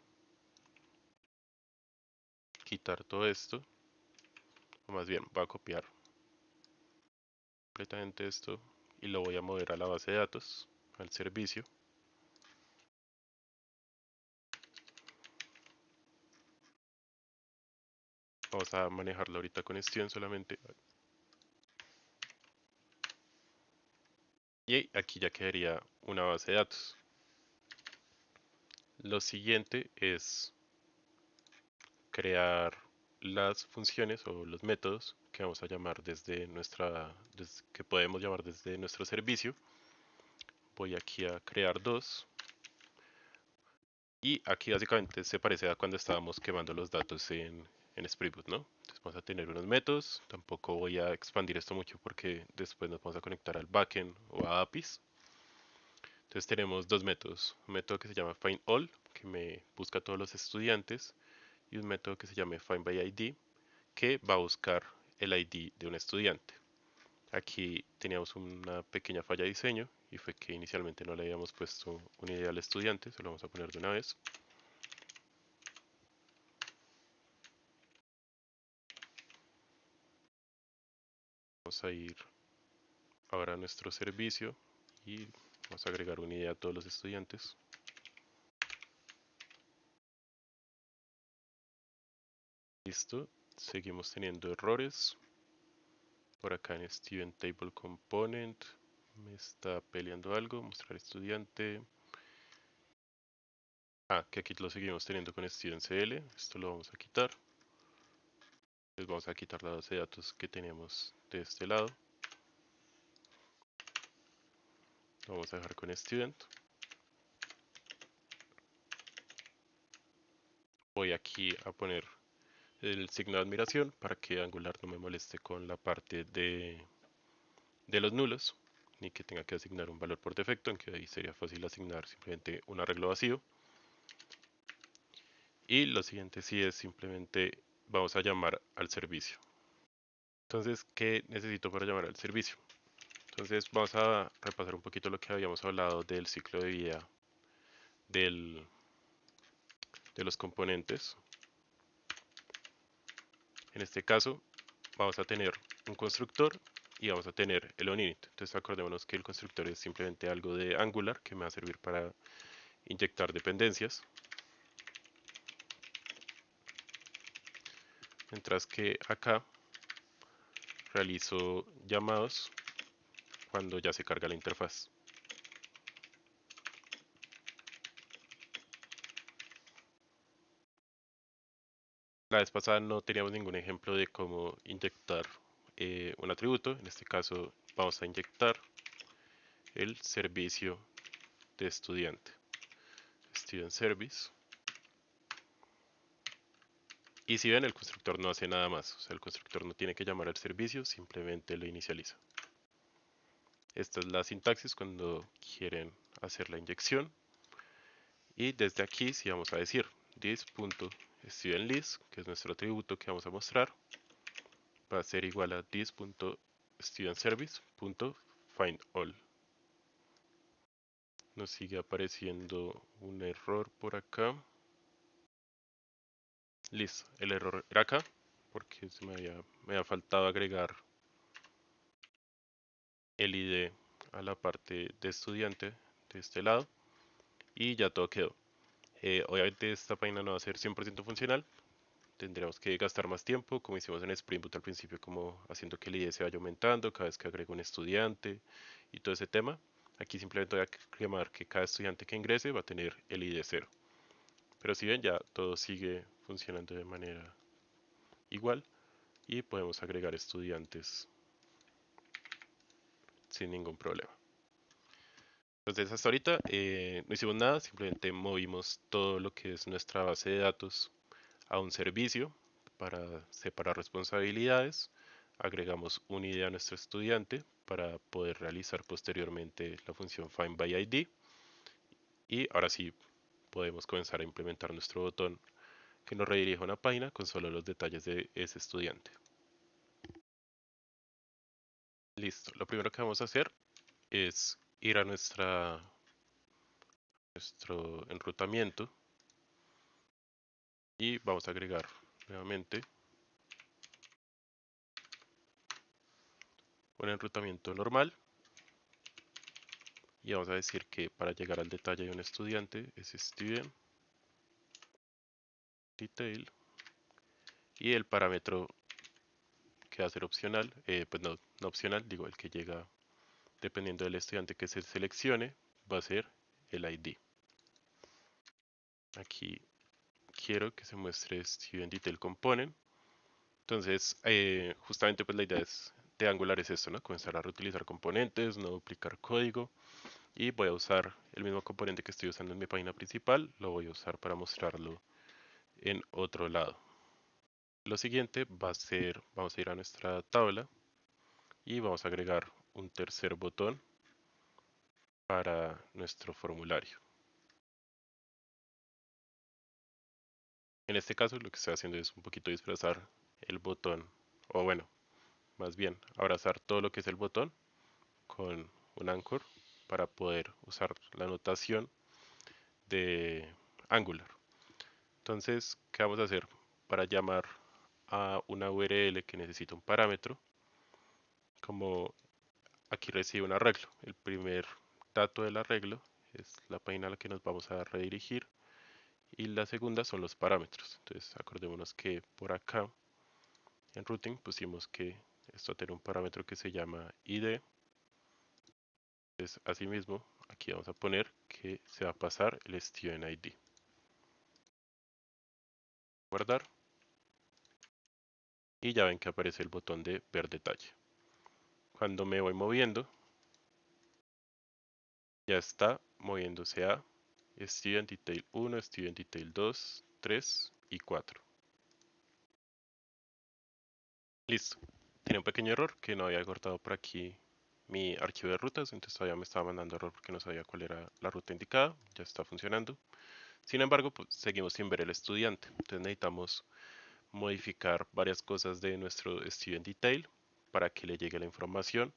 quitar todo esto, o más bien voy a copiar completamente esto y lo voy a mover a la base de datos, al servicio. Vamos a manejarlo ahorita con Steam solamente. Y aquí ya quedaría una base de datos. Lo siguiente es crear las funciones o los métodos que vamos a llamar que podemos llamar desde nuestro servicio. Voy aquí a crear dos. Y aquí básicamente se parece a cuando estábamos quemando los datos en Spring Boot, ¿no? Entonces vamos a tener unos métodos. Tampoco voy a expandir esto mucho porque después nos vamos a conectar al backend o a APIs. Entonces tenemos dos métodos. Un método que se llama findAll, que me busca a todos los estudiantes, y un método que se llama findById, que va a buscar el ID de un estudiante. Aquí teníamos una pequeña falla de diseño y fue que inicialmente no le habíamos puesto un ID al estudiante, se lo vamos a poner de una vez. Vamos a ir ahora a nuestro servicio y vamos a agregar un ID a todos los estudiantes. Listo, seguimos teniendo errores. Por acá en Student Table Component me está peleando algo, mostrar estudiante. Que aquí lo seguimos teniendo con StudentCL, esto lo vamos a quitar. Les vamos a quitar la base de datos que tenemos de este lado. Lo vamos a dejar con Student. Voy aquí a poner el signo de admiración para que Angular no me moleste con la parte de los nulos, ni que tenga que asignar un valor por defecto, aunque ahí sería fácil asignar simplemente un arreglo vacío. Y lo siguiente sí es simplemente vamos a llamar al servicio. Entonces, ¿qué necesito para llamar al servicio? Entonces vamos a repasar un poquito lo que habíamos hablado del ciclo de vida de los componentes. En este caso vamos a tener un constructor y vamos a tener el onInit. Entonces acordémonos que el constructor es simplemente algo de Angular que me va a servir para inyectar dependencias. Mientras que acá realizo llamados cuando ya se carga la interfaz. La vez pasada no teníamos ningún ejemplo de cómo inyectar un atributo. En este caso vamos a inyectar el servicio de estudiante. Student Service. Y si ven, el constructor no hace nada más. O sea, el constructor no tiene que llamar al servicio, simplemente lo inicializa. Esta es la sintaxis cuando quieren hacer la inyección. Y desde aquí si vamos a decir this.studentList, que es nuestro atributo que vamos a mostrar, va a ser igual a this.studentService.findAll. Nos sigue apareciendo un error por acá. Listo, el error era acá, porque me había faltado agregar el ID a la parte de estudiante de este lado y ya todo quedó. Obviamente esta página no va a ser 100% funcional, tendríamos que gastar más tiempo, como hicimos en Spring Boot al principio, como haciendo que el ID se vaya aumentando cada vez que agrego un estudiante y todo ese tema. Aquí simplemente voy a reclamar que cada estudiante que ingrese va a tener el ID 0. Pero si ven, ya todo sigue funcionando de manera igual y podemos agregar estudiantes sin ningún problema. Entonces hasta ahorita no hicimos nada, simplemente movimos todo lo que es nuestra base de datos a un servicio para separar responsabilidades. Agregamos un ID a nuestro estudiante para poder realizar posteriormente la función findById. Y ahora sí podemos comenzar a implementar nuestro botón que nos redirige a una página con solo los detalles de ese estudiante. Listo, lo primero que vamos a hacer es ir a nuestro enrutamiento y vamos a agregar nuevamente un enrutamiento normal y vamos a decir que para llegar al detalle de un estudiante es student detail y el parámetro que va a ser opcional, pues no opcional, digo el que llega dependiendo del estudiante que se seleccione va a ser el ID. Aquí quiero que se muestre student detail component. Entonces, justamente pues la idea de Angular es esto, ¿no? Comenzar a reutilizar componentes, no duplicar código. Y voy a usar el mismo componente que estoy usando en mi página principal, lo voy a usar para mostrarlo en otro lado. Lo siguiente va a ser, vamos a ir a nuestra tabla y vamos a agregar un tercer botón para nuestro formulario. En este caso lo que estoy haciendo es un poquito disfrazar el botón, o bueno, más bien abrazar todo lo que es el botón con un anchor para poder usar la notación de Angular. Entonces, ¿qué vamos a hacer? Para llamar a una URL que necesita un parámetro, como aquí recibe un arreglo. El primer dato del arreglo es la página a la que nos vamos a redirigir y la segunda son los parámetros. Entonces, acordémonos que por acá en routing pusimos que esto tiene un parámetro que se llama ID. Entonces, asimismo, aquí vamos a poner que se va a pasar el student ID. Guardar y ya ven que aparece el botón de ver detalle. Cuando me voy moviendo, ya está moviéndose a Student Detail 1, Student Detail 2, 3 y 4. Listo. Tiene un pequeño error que no había cortado por aquí mi archivo de rutas, entonces todavía me estaba mandando error porque no sabía cuál era la ruta indicada. Ya está funcionando. Sin embargo, pues, seguimos sin ver el estudiante. Entonces necesitamos modificar varias cosas de nuestro Student Detail para que le llegue la información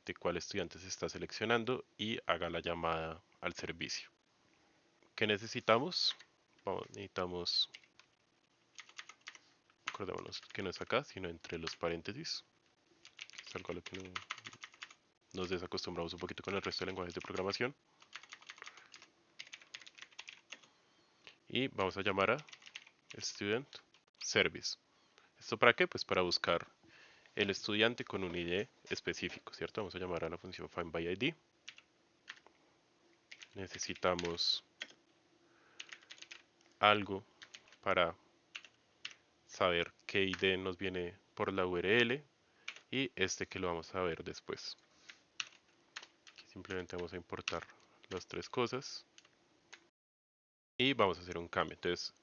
de cuál estudiante se está seleccionando y haga la llamada al servicio. ¿Qué necesitamos? Necesitamos, acordémonos que no es acá, sino entre los paréntesis. Es algo a lo que nos desacostumbramos un poquito con el resto de lenguajes de programación. Y vamos a llamar a student service. ¿Esto para qué? Pues para buscar el estudiante con un ID específico, ¿cierto? Vamos a llamar a la función findById. Necesitamos algo para saber qué ID nos viene por la URL y este que lo vamos a ver después. Aquí simplemente vamos a importar las tres cosas y vamos a hacer un cambio. Entonces,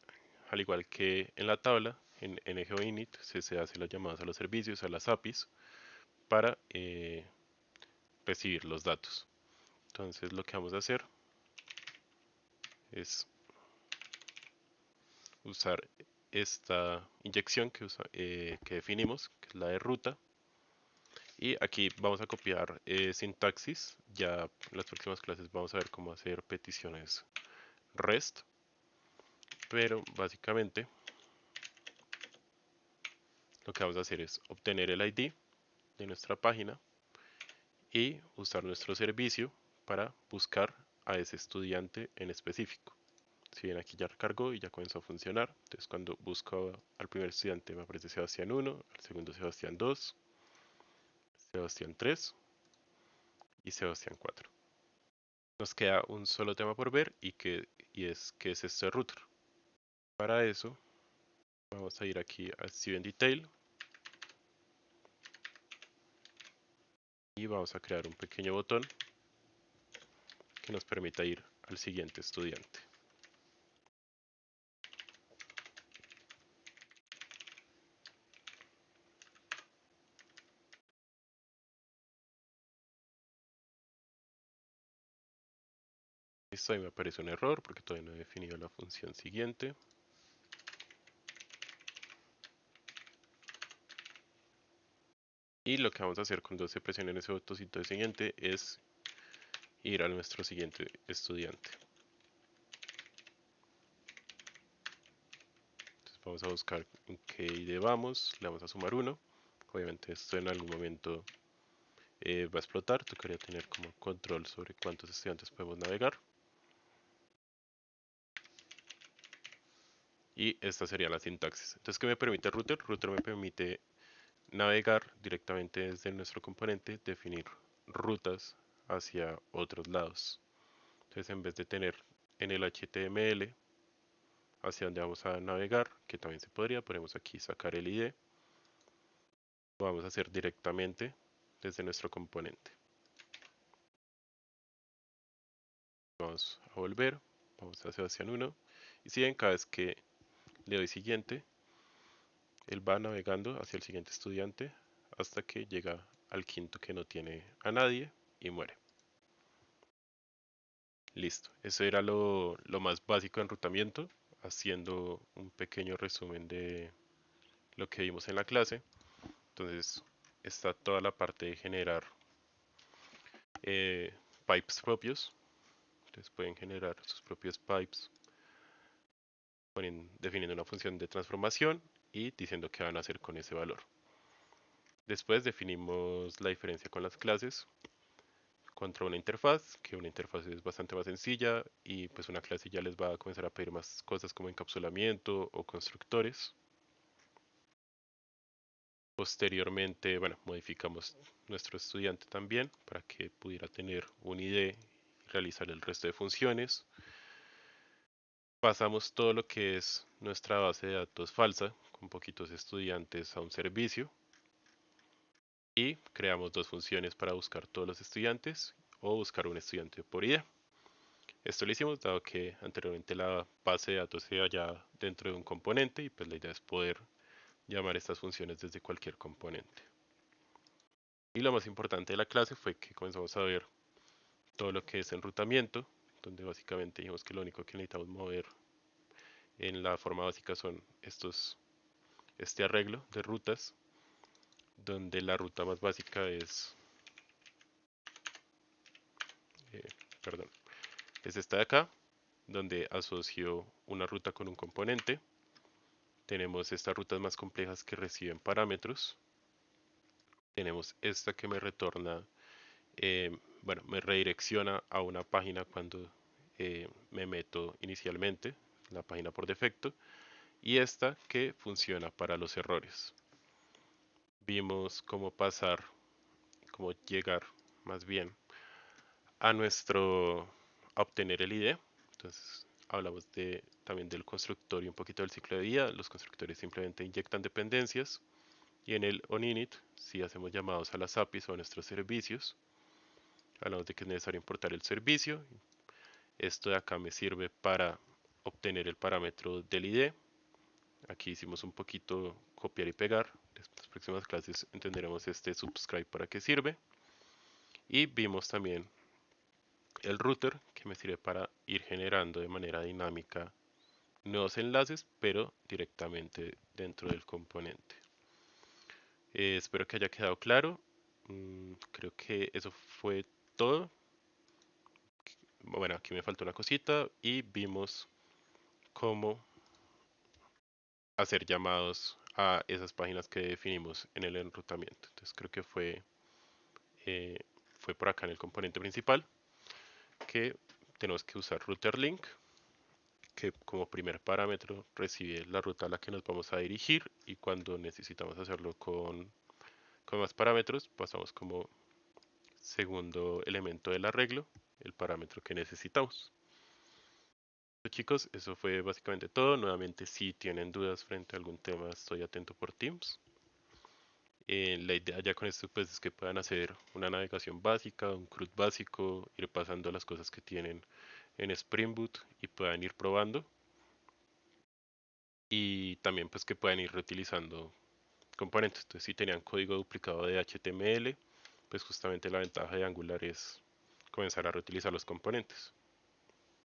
al igual que en la tabla, en ngOinit se hace las llamadas a los servicios, a las APIs, para recibir los datos. Entonces lo que vamos a hacer es usar esta inyección que definimos, que es la de ruta. Y aquí vamos a copiar sintaxis. Ya en las próximas clases vamos a ver cómo hacer peticiones REST. Pero básicamente lo que vamos a hacer es obtener el ID de nuestra página y usar nuestro servicio para buscar a ese estudiante en específico. Si bien aquí ya recargó y ya comenzó a funcionar, entonces cuando busco al primer estudiante me aparece Sebastián 1, al segundo Sebastián 2, Sebastián 3 y Sebastián 4. Nos queda un solo tema por ver y es que es este router. Para eso vamos a ir aquí a Student Detail y vamos a crear un pequeño botón que nos permita ir al siguiente estudiante. Listo, ahí me aparece un error porque todavía no he definido la función siguiente. Y lo que vamos a hacer cuando se presione en ese botoncito de siguiente es ir a nuestro siguiente estudiante. Entonces vamos a buscar en qué ID vamos, le vamos a sumar 1. Obviamente esto en algún momento va a explotar, tocaría tener como control sobre cuántos estudiantes podemos navegar. Y esta sería la sintaxis. Entonces, ¿qué me permite Router? Router me permite navegar directamente desde nuestro componente, definir rutas hacia otros lados. Entonces, en vez de tener en el HTML hacia donde vamos a navegar, que también se podría, ponemos aquí sacar el ID, lo vamos a hacer directamente desde nuestro componente. Vamos a volver, vamos a Sebastián 1 y si ven cada vez que le doy siguiente, Él va navegando hacia el siguiente estudiante hasta que llega al quinto que no tiene a nadie y muere. Listo, eso era lo más básico de enrutamiento, haciendo un pequeño resumen de lo que vimos en la clase. Entonces está toda la parte de generar pipes propios. Entonces pueden generar sus propios pipes definiendo una función de transformación y diciendo qué van a hacer con ese valor. Después definimos la diferencia con las clases contra una interfaz, que una interfaz es bastante más sencilla y pues una clase ya les va a comenzar a pedir más cosas como encapsulamiento o constructores. Posteriormente, bueno, modificamos nuestro estudiante también para que pudiera tener un ID y realizar el resto de funciones. Pasamos todo lo que es nuestra base de datos falsa con poquitos estudiantes a un servicio y creamos dos funciones para buscar todos los estudiantes o buscar un estudiante por ID. Esto lo hicimos dado que anteriormente la base de datos se halla dentro de un componente y pues la idea es poder llamar estas funciones desde cualquier componente. Y lo más importante de la clase fue que comenzamos a ver todo lo que es enrutamiento, donde básicamente dijimos que lo único que necesitamos mover en la forma básica son este arreglo de rutas, donde la ruta más básica es, eh, perdón, es esta de acá, donde asocio una ruta con un componente. Tenemos estas rutas más complejas que reciben parámetros. Tenemos esta que me retorna, bueno, me redirecciona a una página cuando me meto inicialmente, la página por defecto. Y esta que funciona para los errores. Vimos cómo pasar, cómo llegar más bien a a obtener el ID. Entonces hablamos también del constructor y un poquito del ciclo de vida. Los constructores simplemente inyectan dependencias y en el onInit si hacemos llamados a las APIs o a nuestros servicios. Hablamos de que es necesario importar el servicio. Esto de acá me sirve para obtener el parámetro del ID. Aquí hicimos un poquito copiar y pegar. En las próximas clases entenderemos este subscribe para qué sirve. Y vimos también el router que me sirve para ir generando de manera dinámica nuevos enlaces, pero directamente dentro del componente. Espero que haya quedado claro. Creo que eso fue todo. Bueno, aquí me faltó una cosita y vimos cómo hacer llamados a esas páginas que definimos en el enrutamiento. Entonces creo que eh, fue por acá en el componente principal que tenemos que usar router link, que como primer parámetro recibe la ruta a la que nos vamos a dirigir y cuando necesitamos hacerlo con más parámetros pasamos como segundo elemento del arreglo el parámetro que necesitamos. Chicos, eso fue básicamente todo. Nuevamente, si tienen dudas frente a algún tema, estoy atento por Teams. La idea ya con esto pues es que puedan hacer una navegación básica, un CRUD básico, ir pasando las cosas que tienen en Spring Boot y puedan ir probando. Y también pues que puedan ir reutilizando componentes. Entonces si tenían código duplicado de HTML, pues justamente la ventaja de Angular es comenzar a reutilizar los componentes.